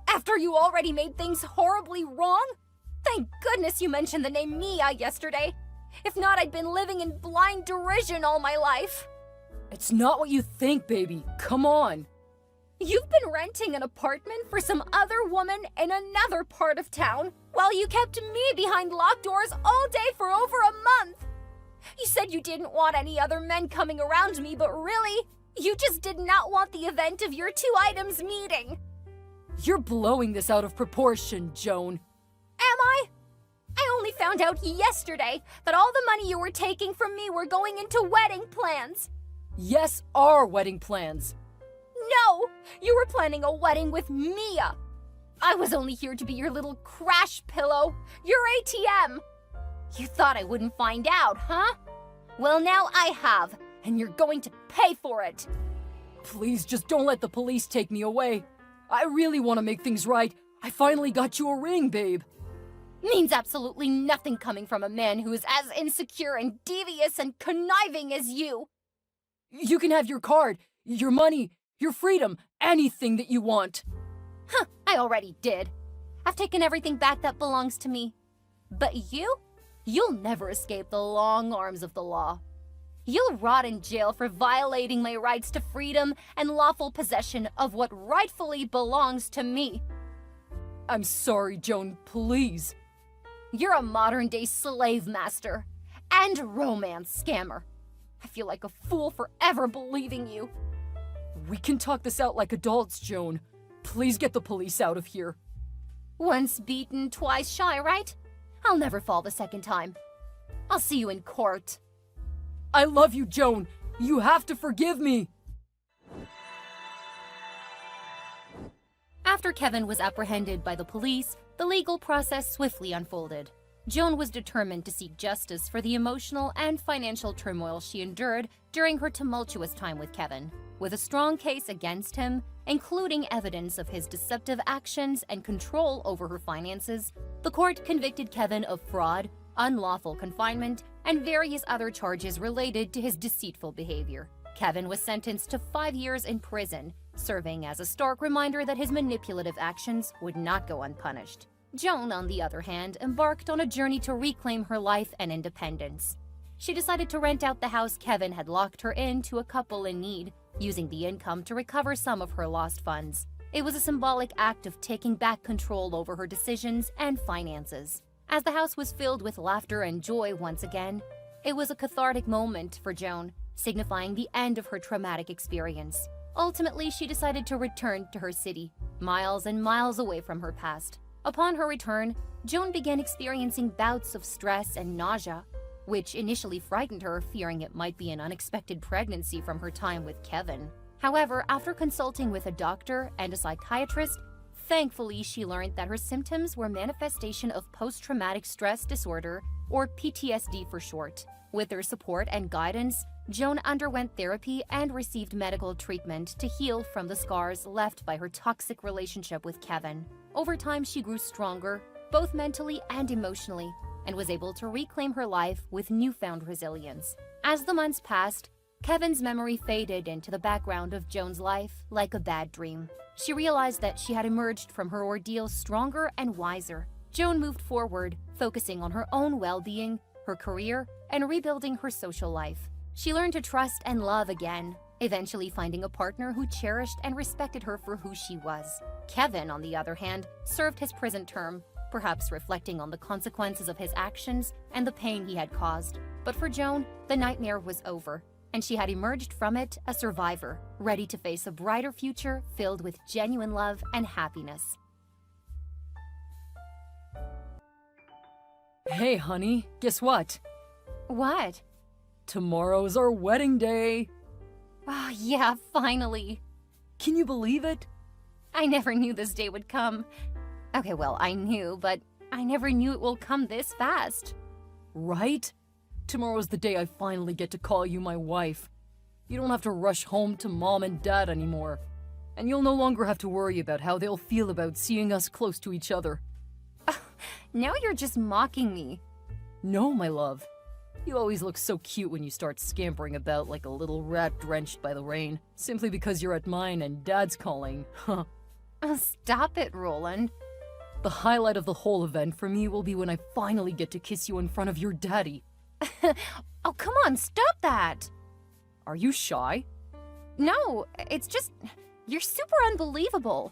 After you already made things horribly wrong? Thank goodness you mentioned the name Mia yesterday. If not, I'd been living in blind derision all my life. It's not what you think, baby. Come on. You've been renting an apartment for some other woman in another part of town, while you kept me behind locked doors all day for over a month. You said you didn't want any other men coming around me, but really, you just did not want the event of your two items meeting. You're blowing this out of proportion, Joan. Am I? I only found out yesterday that all the money you were taking from me were going into wedding plans. Yes, our wedding plans. No! You were planning a wedding with Mia! I was only here to be your little crash pillow, your ATM! You thought I wouldn't find out, huh? Well, now I have, and you're going to pay for it! Please, just don't let the police take me away. I really want to make things right. I finally got you a ring, babe. Means absolutely nothing coming from a man who is as insecure and devious and conniving as you! You can have your card, your money, your freedom, anything that you want. Huh, I already did. I've taken everything back that belongs to me. But you'll never escape the long arms of the law. You'll rot in jail for violating my rights to freedom and lawful possession of what rightfully belongs to me. I'm sorry, Joan, please. You're a modern-day slave master and romance scammer. I feel like a fool for ever believing you. We can talk this out like adults, Joan. Please get the police out of here. Once beaten, twice shy, right? I'll never fall the second time. I'll see you in court. I love you, Joan. You have to forgive me. After Kevin was apprehended by the police, the legal process swiftly unfolded. Joan was determined to seek justice for the emotional and financial turmoil she endured during her tumultuous time with Kevin. With a strong case against him, including evidence of his deceptive actions and control over her finances, the court convicted Kevin of fraud, unlawful confinement, and various other charges related to his deceitful behavior. Kevin was sentenced to 5 years in prison, serving as a stark reminder that his manipulative actions would not go unpunished. Joan, on the other hand, embarked on a journey to reclaim her life and independence. She decided to rent out the house Kevin had locked her in to a couple in need, using the income to recover some of her lost funds. It was a symbolic act of taking back control over her decisions and finances. As the house was filled with laughter and joy once again, it was a cathartic moment for Joan, signifying the end of her traumatic experience. Ultimately, she decided to return to her city, miles and miles away from her past. Upon her return, Joan began experiencing bouts of stress and nausea, which initially frightened her, fearing it might be an unexpected pregnancy from her time with Kevin. However, after consulting with a doctor and a psychiatrist, thankfully she learned that her symptoms were manifestation of post-traumatic stress disorder, or PTSD for short. With their support and guidance, Joan underwent therapy and received medical treatment to heal from the scars left by her toxic relationship with Kevin. Over time, she grew stronger, both mentally and emotionally, and was able to reclaim her life with newfound resilience. As the months passed, Kevin's memory faded into the background of Joan's life like a bad dream. She realized that she had emerged from her ordeal stronger and wiser. Joan moved forward, focusing on her own well-being, her career, and rebuilding her social life. She learned to trust and love again, eventually finding a partner who cherished and respected her for who she was. Kevin, on the other hand, served his prison term, perhaps reflecting on the consequences of his actions and the pain he had caused. But for Joan, the nightmare was over, and she had emerged from it a survivor, ready to face a brighter future filled with genuine love and happiness. Hey, honey, guess what? What? Tomorrow's our wedding day. Oh, yeah, finally. Can you believe it? I never knew this day would come. Okay, well, I knew, but I never knew it will come this fast. Right? Tomorrow's the day I finally get to call you my wife. You don't have to rush home to mom and dad anymore. And you'll no longer have to worry about how they'll feel about seeing us close to each other. Now you're just mocking me. No, my love. You always look so cute when you start scampering about like a little rat drenched by the rain, simply because you're at mine and Dad's calling. Huh. Stop it, Roland. The highlight of the whole event for me will be when I finally get to kiss you in front of your daddy. Oh, come on, stop that! Are you shy? No, it's just, you're super unbelievable.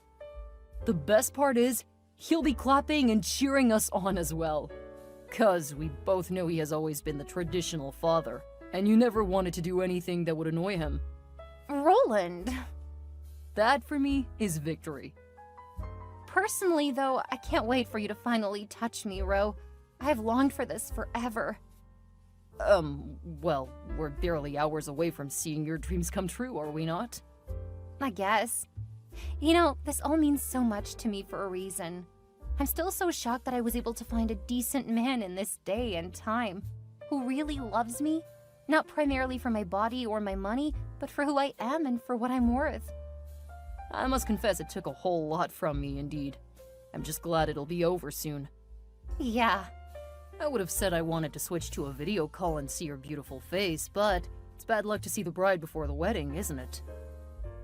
The best part is, he'll be clapping and cheering us on as well. 'Cause we both know he has always been the traditional father, and you never wanted to do anything that would annoy him. Roland. That, for me, is victory. Personally, though, I can't wait for you to finally touch me, Ro. I've longed for this forever. Well, we're barely hours away from seeing your dreams come true, are we not? I guess. You know, this all means so much to me for a reason. I'm still so shocked that I was able to find a decent man in this day and time who really loves me, not primarily for my body or my money, but for who I am and for what I'm worth. I must confess it took a whole lot from me, indeed. I'm just glad it'll be over soon. Yeah. I would have said I wanted to switch to a video call and see your beautiful face, but it's bad luck to see the bride before the wedding, isn't it?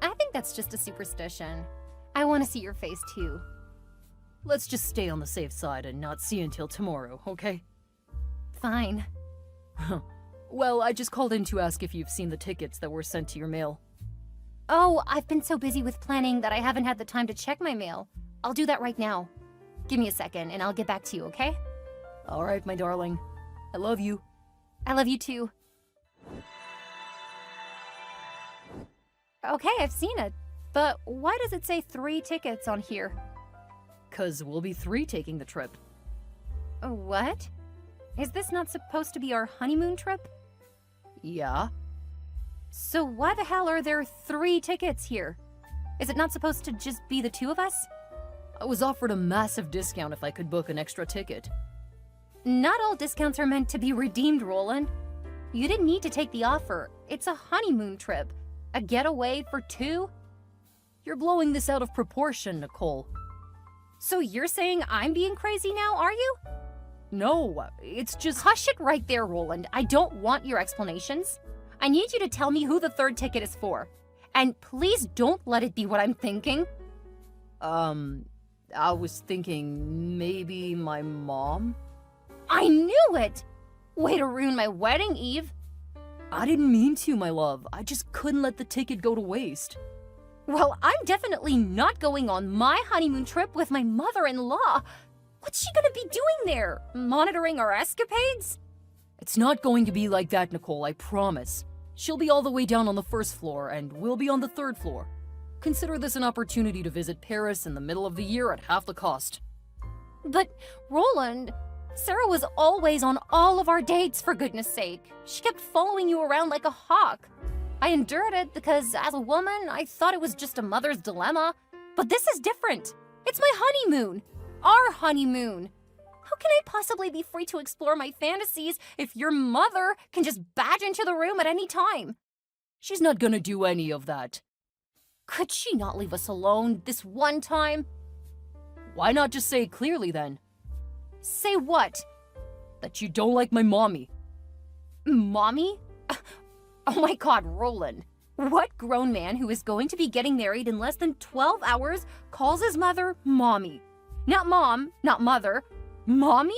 I think that's just a superstition. I want to see your face too. Let's just stay on the safe side and not see until tomorrow, okay? Fine. Well, I just called in to ask if you've seen the tickets that were sent to your mail. Oh, I've been so busy with planning that I haven't had the time to check my mail. I'll do that right now. Give me a second and I'll get back to you, okay? All right, my darling. I love you. I love you too. Okay, I've seen it. But why does it say 3 tickets on here? 'Cause we'll be 3 taking the trip. What? Is this not supposed to be our honeymoon trip? Yeah? So why the hell are there 3 tickets here? Is it not supposed to just be the 2 of us? I was offered a massive discount if I could book an extra ticket. Not all discounts are meant to be redeemed, Roland. You didn't need to take the offer. It's a honeymoon trip. A getaway for 2? You're blowing this out of proportion, Nicole. So you're saying I'm being crazy now, are you? No, it's just... Hush it right there, Roland. I don't want your explanations. I need you to tell me who the 3rd ticket is for. And please don't let it be what I'm thinking. I was thinking maybe my mom? I knew it! Way to ruin my wedding, Eve. I didn't mean to, my love. I just couldn't let the ticket go to waste. Well, I'm definitely not going on my honeymoon trip with my mother-in-law. What's she gonna be doing there? Monitoring our escapades? It's not going to be like that, Nicole, I promise. She'll be all the way down on the 1st floor, and we'll be on the 3rd floor. Consider this an opportunity to visit Paris in the middle of the year at half the cost. But, Roland, Sarah was always on all of our dates, for goodness sake. She kept following you around like a hawk. I endured it because, as a woman, I thought it was just a mother's dilemma. But this is different. It's my honeymoon. Our honeymoon. How can I possibly be free to explore my fantasies if your mother can just badge into the room at any time? She's not gonna do any of that. Could she not leave us alone this one time? Why not just say it clearly then? Say what? That you don't like my mommy. Mommy? Oh my god, Roland. What grown man who is going to be getting married in less than 12 hours calls his mother mommy? Not mom, not mother. Mommy?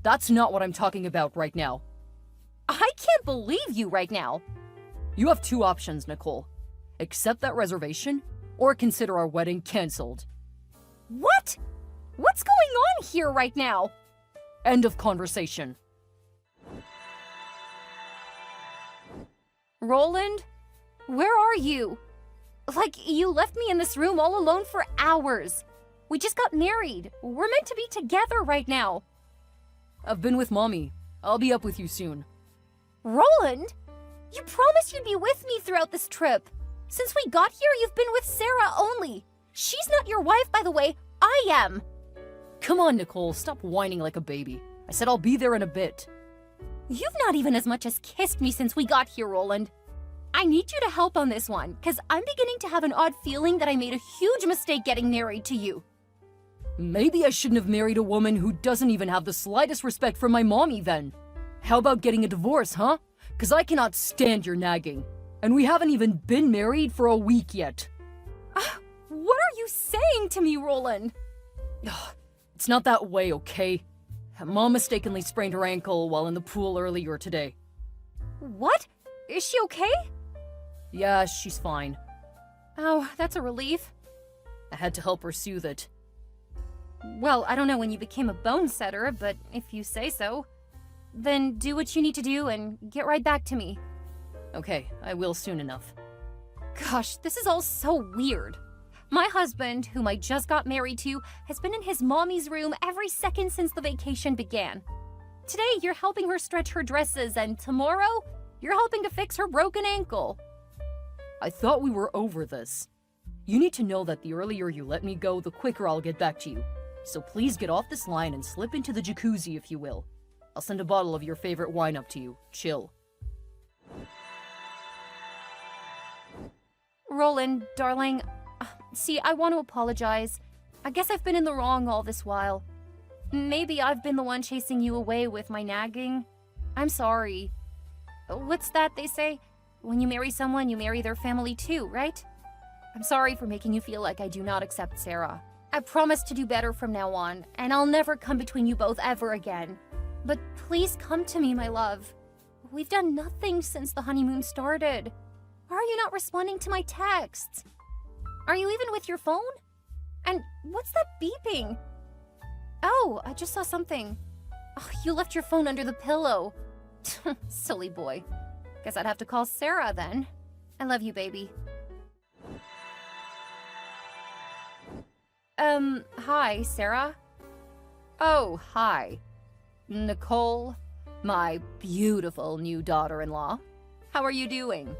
That's not what I'm talking about right now. I can't believe you right now. You have 2 options, Nicole. Accept that reservation, or consider our wedding canceled. What? What's going on here right now? End of conversation. Roland? Where are you? Like, you left me in this room all alone for hours. We just got married. We're meant to be together right now. I've been with Mommy. I'll be up with you soon. Roland? You promised you'd be with me throughout this trip. Since we got here, you've been with Sarah only. She's not your wife, by the way. I am. Come on, Nicole. Stop whining like a baby. I said I'll be there in a bit. You've not even as much as kissed me since we got here, Roland. I need you to help on this one, because I'm beginning to have an odd feeling that I made a huge mistake getting married to you. Maybe I shouldn't have married a woman who doesn't even have the slightest respect for my mommy then. How about getting a divorce, huh? Because I cannot stand your nagging. And we haven't even been married for a week yet. What are you saying to me, Roland? It's not that way, okay? Mom mistakenly sprained her ankle while in the pool earlier today. What? Is she okay? Yeah, she's fine. Oh, that's a relief. I had to help her soothe it. Well, I don't know when you became a bone setter, but if you say so, then do what you need to do and get right back to me. Okay, I will soon enough. Gosh, this is all so weird. My husband, whom I just got married to, has been in his mommy's room every second since the vacation began. Today, you're helping her stretch her dresses, and tomorrow, you're helping to fix her broken ankle. I thought we were over this. You need to know that the earlier you let me go, the quicker I'll get back to you. So please get off this line and slip into the jacuzzi if you will. I'll send a bottle of your favorite wine up to you. Chill. Roland, darling, see, I want to apologize. I guess I've been in the wrong all this while. Maybe I've been the one chasing you away with my nagging. I'm sorry. What's that they say? When you marry someone, you marry their family too, right? I'm sorry for making you feel like I do not accept Sarah. I promise to do better from now on, and I'll never come between you both ever again. But please come to me, my love. We've done nothing since the honeymoon started. Why are you not responding to my texts? Are you even with your phone? And what's that beeping? Oh, I just saw something. Oh, you left your phone under the pillow. Silly boy. Guess I'd have to call Sarah then. I love you, baby. Hi, Sarah? Oh, hi. Nicole, my beautiful new daughter-in-law. How are you doing?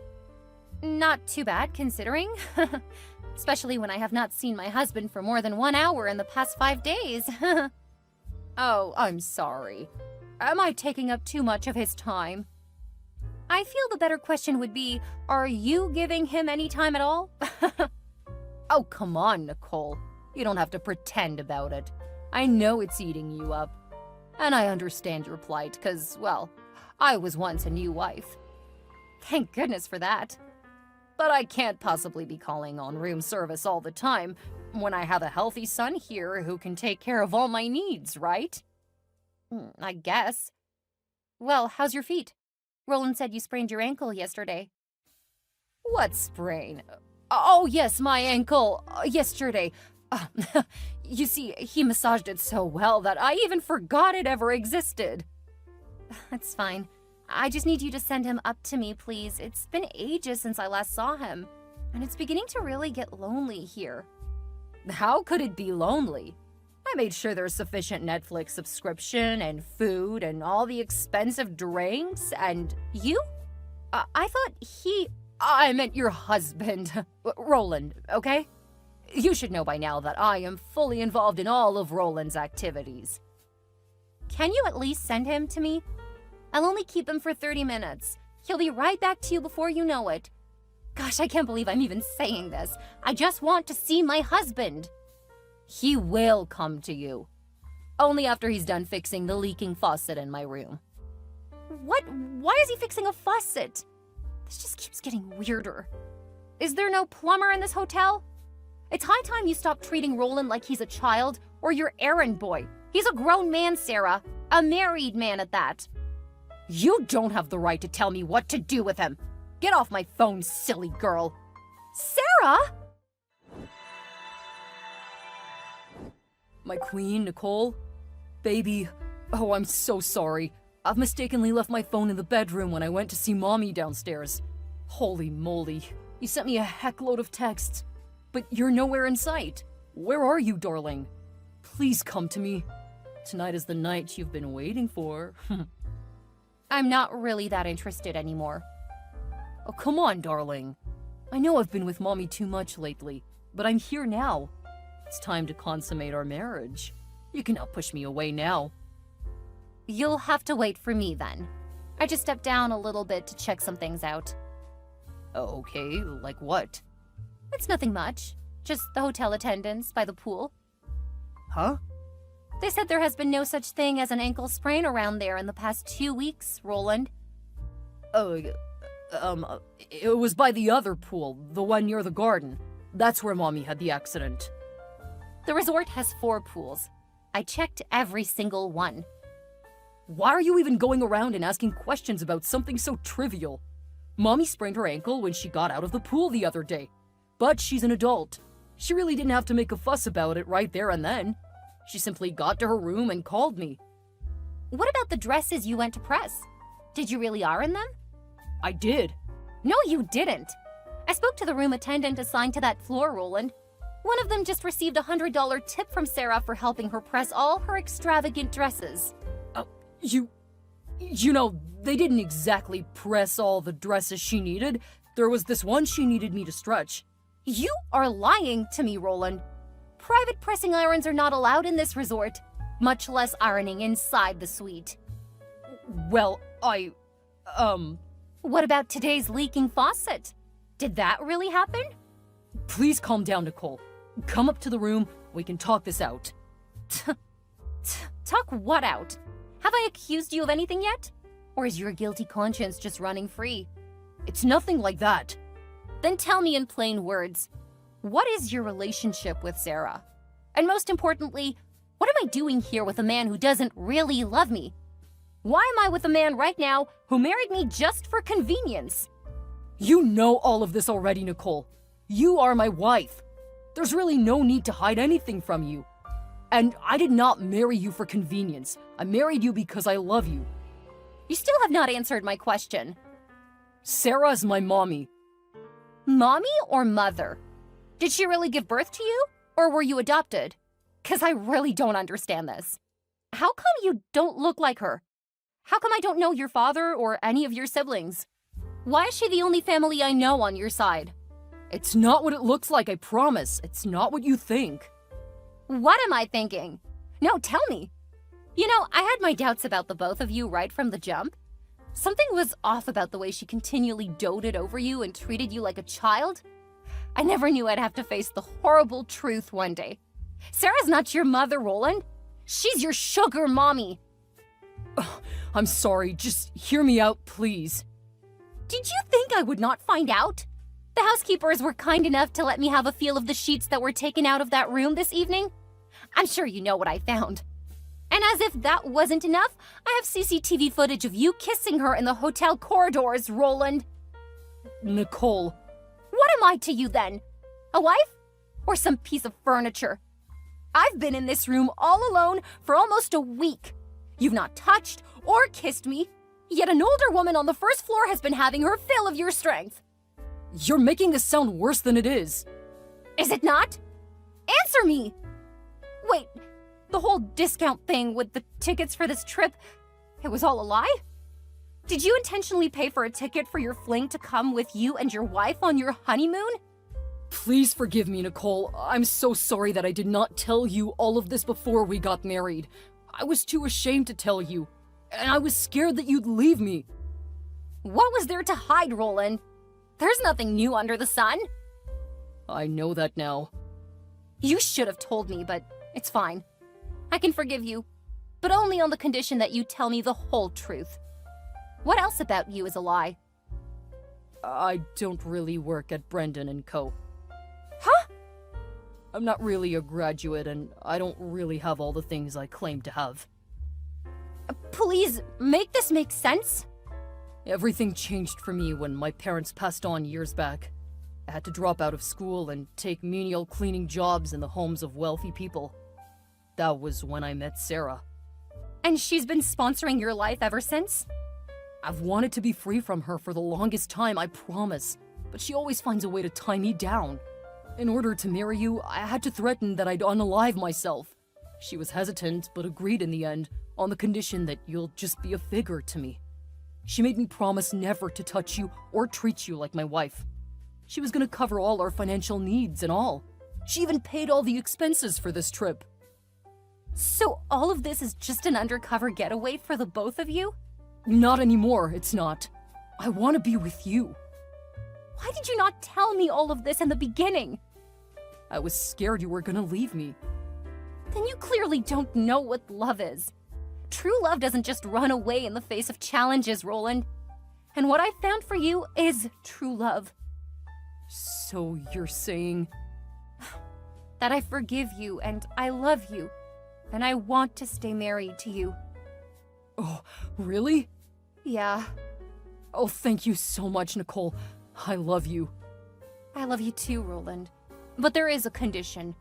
Not too bad, considering. Especially when I have not seen my husband for more than 1 hour in the past 5 days. Oh, I'm sorry. Am I taking up too much of his time? I feel the better question would be, are you giving him any time at all? Oh, come on, Nicole. You don't have to pretend about it. I know it's eating you up. And I understand your plight, because, well, I was once a new wife. Thank goodness for that. But I can't possibly be calling on room service all the time when I have a healthy son here who can take care of all my needs, right? I guess. Well, how's your feet? Roland said you sprained your ankle yesterday. What sprain? Oh, yes, my ankle. Yesterday. You see, he massaged it so well that I even forgot it ever existed. That's fine. I just need you to send him up to me, please. It's been ages since I last saw him, and it's beginning to really get lonely here. How could it be lonely? I made sure there's sufficient Netflix subscription and food and all the expensive drinks, and you? I thought I meant your husband, Roland, okay? You should know by now that I am fully involved in all of Roland's activities. Can you at least send him to me? I'll only keep him for 30 minutes. He'll be right back to you before you know it. Gosh, I can't believe I'm even saying this. I just want to see my husband. He will come to you. Only after he's done fixing the leaking faucet in my room. What? Why is he fixing a faucet? This just keeps getting weirder. Is there no plumber in this hotel? It's high time you stop treating Roland like he's a child or your errand boy. He's a grown man, Sarah. A married man at that. You don't have the right to tell me what to do with him. Get off my phone, silly girl. Sarah! My queen, Nicole? Baby, oh, I'm so sorry. I've mistakenly left my phone in the bedroom when I went to see Mommy downstairs. Holy moly, you sent me a heckload of texts. But you're nowhere in sight. Where are you, darling? Please come to me. Tonight is the night you've been waiting for. I'm not really that interested anymore. Oh, come on, darling. I know I've been with Mommy too much lately, but I'm here now. It's time to consummate our marriage. You cannot push me away now. You'll have to wait for me then. I just stepped down a little bit to check some things out. Okay, like what? It's nothing much. Just the hotel attendants by the pool. Huh? They said there has been no such thing as an ankle sprain around there in the past 2 weeks, Roland. It was by the other pool, the one near the garden. That's where Mommy had the accident. The resort has 4 pools. I checked every single one. Why are you even going around and asking questions about something so trivial? Mommy sprained her ankle when she got out of the pool the other day. But she's an adult. She really didn't have to make a fuss about it right there and then. She simply got to her room and called me. What about the dresses you went to press? Did you really iron them? I did. No, you didn't. I spoke to the room attendant assigned to that floor, Roland. One of them just received a $100 tip from Sarah for helping her press all her extravagant dresses. You know, they didn't exactly press all the dresses she needed. There was this one she needed me to stretch. You are lying to me, Roland. Private pressing irons are not allowed in this resort, much less ironing inside the suite. Well, What about today's leaking faucet? Did that really happen? Please calm down, Nicole. Come up to the room, we can talk this out. Talk what out? Have I accused you of anything yet? Or is your guilty conscience just running free? It's nothing like that. Then tell me in plain words, what is your relationship with Sarah? And most importantly, what am I doing here with a man who doesn't really love me? Why am I with a man right now who married me just for convenience? You know all of this already, Nicole. You are my wife. There's really no need to hide anything from you. And I did not marry you for convenience. I married you because I love you. You still have not answered my question. Sarah is my mommy. Mommy or mother? Did she really give birth to you? Or were you adopted? 'Cause I really don't understand this. How come you don't look like her? How come I don't know your father or any of your siblings? Why is she the only family I know on your side? It's not what it looks like, I promise. It's not what you think. What am I thinking? No, tell me. You know, I had my doubts about the both of you right from the jump. Something was off about the way she continually doted over you and treated you like a child. I never knew I'd have to face the horrible truth one day. Sarah's not your mother, Roland. She's your sugar mommy. I'm sorry, just hear me out, please. Did you think I would not find out? The housekeepers were kind enough to let me have a feel of the sheets that were taken out of that room this evening. I'm sure you know what I found. And as if that wasn't enough, I have CCTV footage of you kissing her in the hotel corridors, Roland. Nicole. What am I to you then? A wife? Or some piece of furniture? I've been in this room all alone for almost a week. You've not touched or kissed me, yet an older woman on the first floor has been having her fill of your strength. You're making this sound worse than it is. Is it not? Answer me! Wait, the whole discount thing with the tickets for this trip, it was all a lie? Did you intentionally pay for a ticket for your fling to come with you and your wife on your honeymoon? Please forgive me, Nicole. I'm so sorry that I did not tell you all of this before we got married. I was too ashamed to tell you, and I was scared that you'd leave me. What was there to hide, Roland? There's nothing new under the sun. I know that now. You should have told me, but it's fine. I can forgive you, but only on the condition that you tell me the whole truth. What else about you is a lie? I don't really work at Brendan & Co. Huh? I'm not really a graduate, and I don't really have all the things I claim to have. Please, make this make sense. Everything changed for me when my parents passed on years back. I had to drop out of school and take menial cleaning jobs in the homes of wealthy people. That was when I met Sarah. And she's been sponsoring your life ever since? I've wanted to be free from her for the longest time, I promise. But she always finds a way to tie me down. In order to marry you, I had to threaten that I'd unalive myself. She was hesitant, but agreed in the end, on the condition that you'll just be a figure to me. She made me promise never to touch you or treat you like my wife. She was gonna cover all our financial needs and all. She even paid all the expenses for this trip. So all of this is just an undercover getaway for the both of you? Not anymore, it's not. I want to be with you. Why did you not tell me all of this in the beginning? I was scared you were gonna leave me. Then you clearly don't know what love is. True love doesn't just run away in the face of challenges, Roland. And what I found for you is true love. So you're saying... that I forgive you and I love you. And I want to stay married to you. Oh, really? Yeah. Oh, thank you so much, Nicole. I love you. I love you too, Roland. But there is a condition.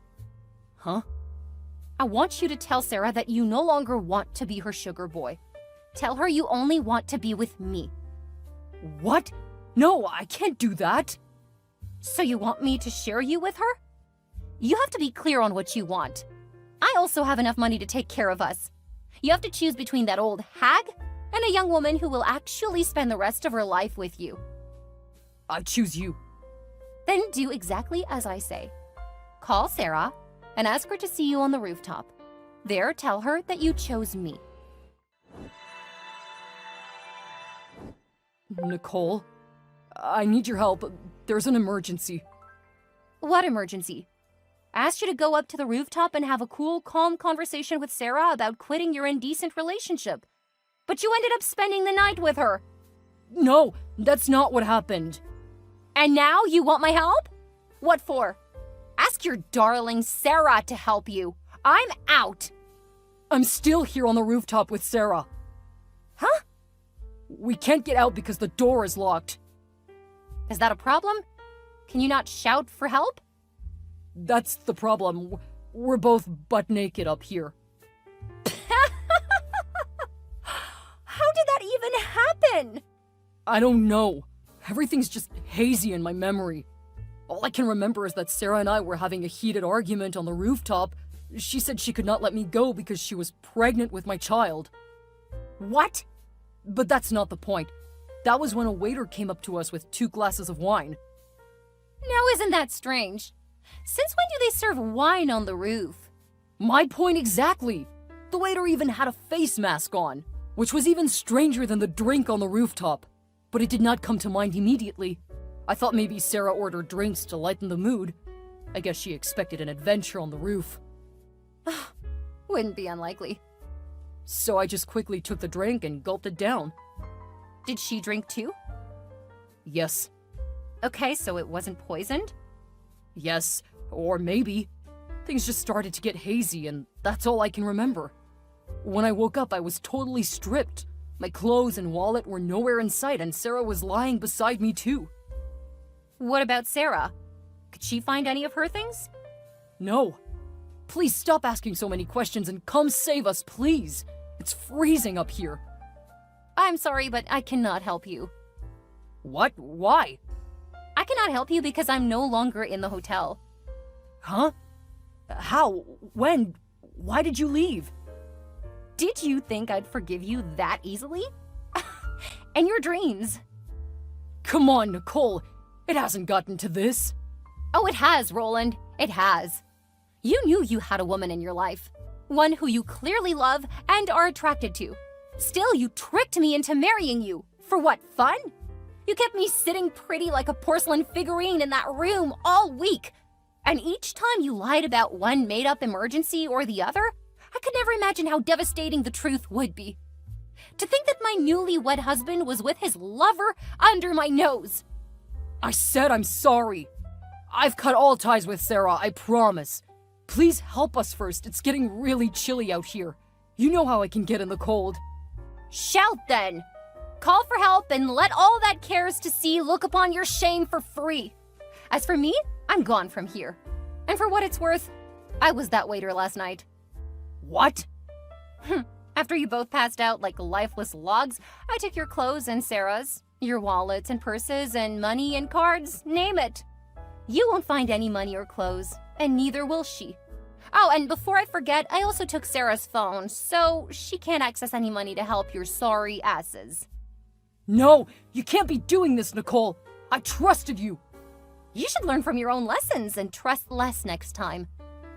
Huh? I want you to tell Sarah that you no longer want to be her sugar boy. Tell her you only want to be with me. What? No, I can't do that. So you want me to share you with her? You have to be clear on what you want. I also have enough money to take care of us. You have to choose between that old hag and a young woman who will actually spend the rest of her life with you. I choose you. Then do exactly as I say. Call Sarah and ask her to see you on the rooftop. There, tell her that you chose me. Nicole, I need your help. There's an emergency. What emergency? I asked you to go up to the rooftop and have a cool, calm conversation with Sarah about quitting your indecent relationship. But you ended up spending the night with her. No, that's not what happened. And now you want my help? What for? Ask Ask your darling Sarah to help you. I'm out. I'm still here on the rooftop with Sarah. Huh? We can't get out because the door is locked. Is that a problem? Can you not shout for help? That's the problem. We're both butt naked up here. How did that even happen? I don't know. Everything's just hazy in my memory. All I can remember is that Sarah and I were having a heated argument on the rooftop. She said she could not let me go because she was pregnant with my child. What? But that's not the point. That was when a waiter came up to us with 2 glasses of wine. Now isn't that strange? Since when do they serve wine on the roof? My point exactly. The waiter even had a face mask on, which was even stranger than the drink on the rooftop. But it did not come to mind immediately. I thought maybe Sarah ordered drinks to lighten the mood. I guess she expected an adventure on the roof. Wouldn't be unlikely. So I just quickly took the drink and gulped it down. Did she drink too? Yes. Okay, so it wasn't poisoned? Yes, or maybe. Things just started to get hazy, and that's all I can remember. When I woke up, I was totally stripped. My clothes and wallet were nowhere in sight, and Sarah was lying beside me too. What about Sarah? Could she find any of her things? No. Please stop asking so many questions and come save us, please. It's freezing up here. I'm sorry, but I cannot help you. What? Why? I cannot help you because I'm no longer in the hotel. Huh? How? When? Why did you leave? Did you think I'd forgive you that easily? And your dreams. Come on, Nicole. It hasn't gotten to this. Oh, it has, Roland. It has. You knew you had a woman in your life. One who you clearly love and are attracted to. Still, you tricked me into marrying you. For what, fun? You kept me sitting pretty like a porcelain figurine in that room all week. And each time you lied about one made-up emergency or the other, I could never imagine how devastating the truth would be. To think that my newlywed husband was with his lover under my nose. I said I'm sorry. I've cut all ties with Sarah, I promise. Please help us first. It's getting really chilly out here. You know how I can get in the cold. Shout then! Call for help and let all that cares to see look upon your shame for free. As for me, I'm gone from here. And for what it's worth, I was that waiter last night. What? After you both passed out like lifeless logs, I took your clothes and Sarah's, your wallets and purses and money and cards, name it. You won't find any money or clothes, and neither will she. Oh, and before I forget, I also took Sarah's phone, so she can't access any money to help your sorry asses. No, you can't be doing this, Nicole. I trusted you. You should learn from your own lessons and trust less next time.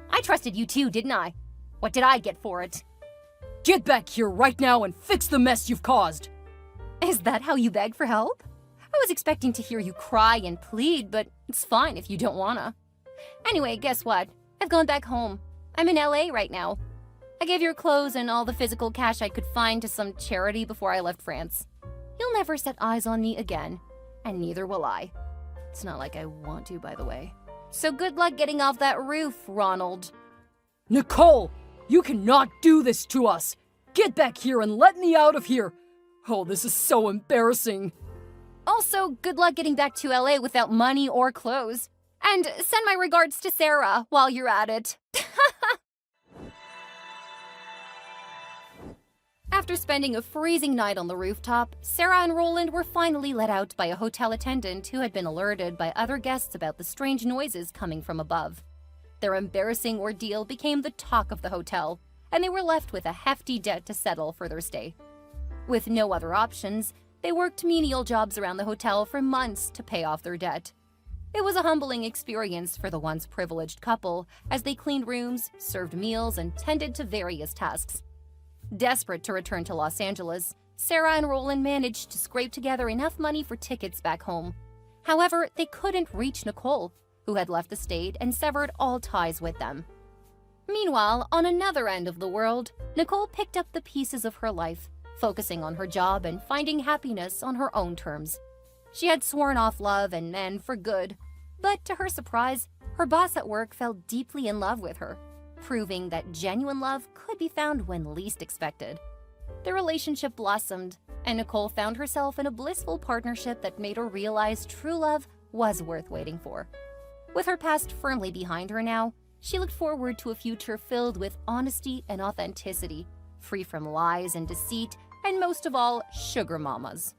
I trusted you too, didn't I? What did I get for it? Get back here right now and fix the mess you've caused. Is that how you beg for help? I was expecting to hear you cry and plead, but it's fine if you don't wanna. Anyway, guess what? I've gone back home. I'm in LA right now. I gave your clothes and all the physical cash I could find to some charity before I left France. You'll never set eyes on me again, and neither will I. It's not like I want to, by the way. So good luck getting off that roof, Ronald. Nicole, you cannot do this to us. Get back here and let me out of here. Oh, this is so embarrassing. Also, good luck getting back to LA without money or clothes. And send my regards to Sarah while you're at it. After spending a freezing night on the rooftop, Sarah and Roland were finally let out by a hotel attendant who had been alerted by other guests about the strange noises coming from above. Their embarrassing ordeal became the talk of the hotel, and they were left with a hefty debt to settle for their stay. With no other options, they worked menial jobs around the hotel for months to pay off their debt. It was a humbling experience for the once privileged couple as they cleaned rooms, served meals, and tended to various tasks. Desperate to return to Los Angeles, Sarah and Roland managed to scrape together enough money for tickets back home. However, they couldn't reach Nicole, who had left the state and severed all ties with them. Meanwhile, on another end of the world, Nicole picked up the pieces of her life, focusing on her job and finding happiness on her own terms. She had sworn off love and men for good, but to her surprise, Her boss at work fell deeply in love with her, proving that genuine love could be found when least expected. The relationship blossomed, and Nicole found herself in a blissful partnership that made her realize true love was worth waiting for. With her past firmly behind her now, she looked forward to a future filled with honesty and authenticity, free from lies and deceit, and most of all, sugar mamas.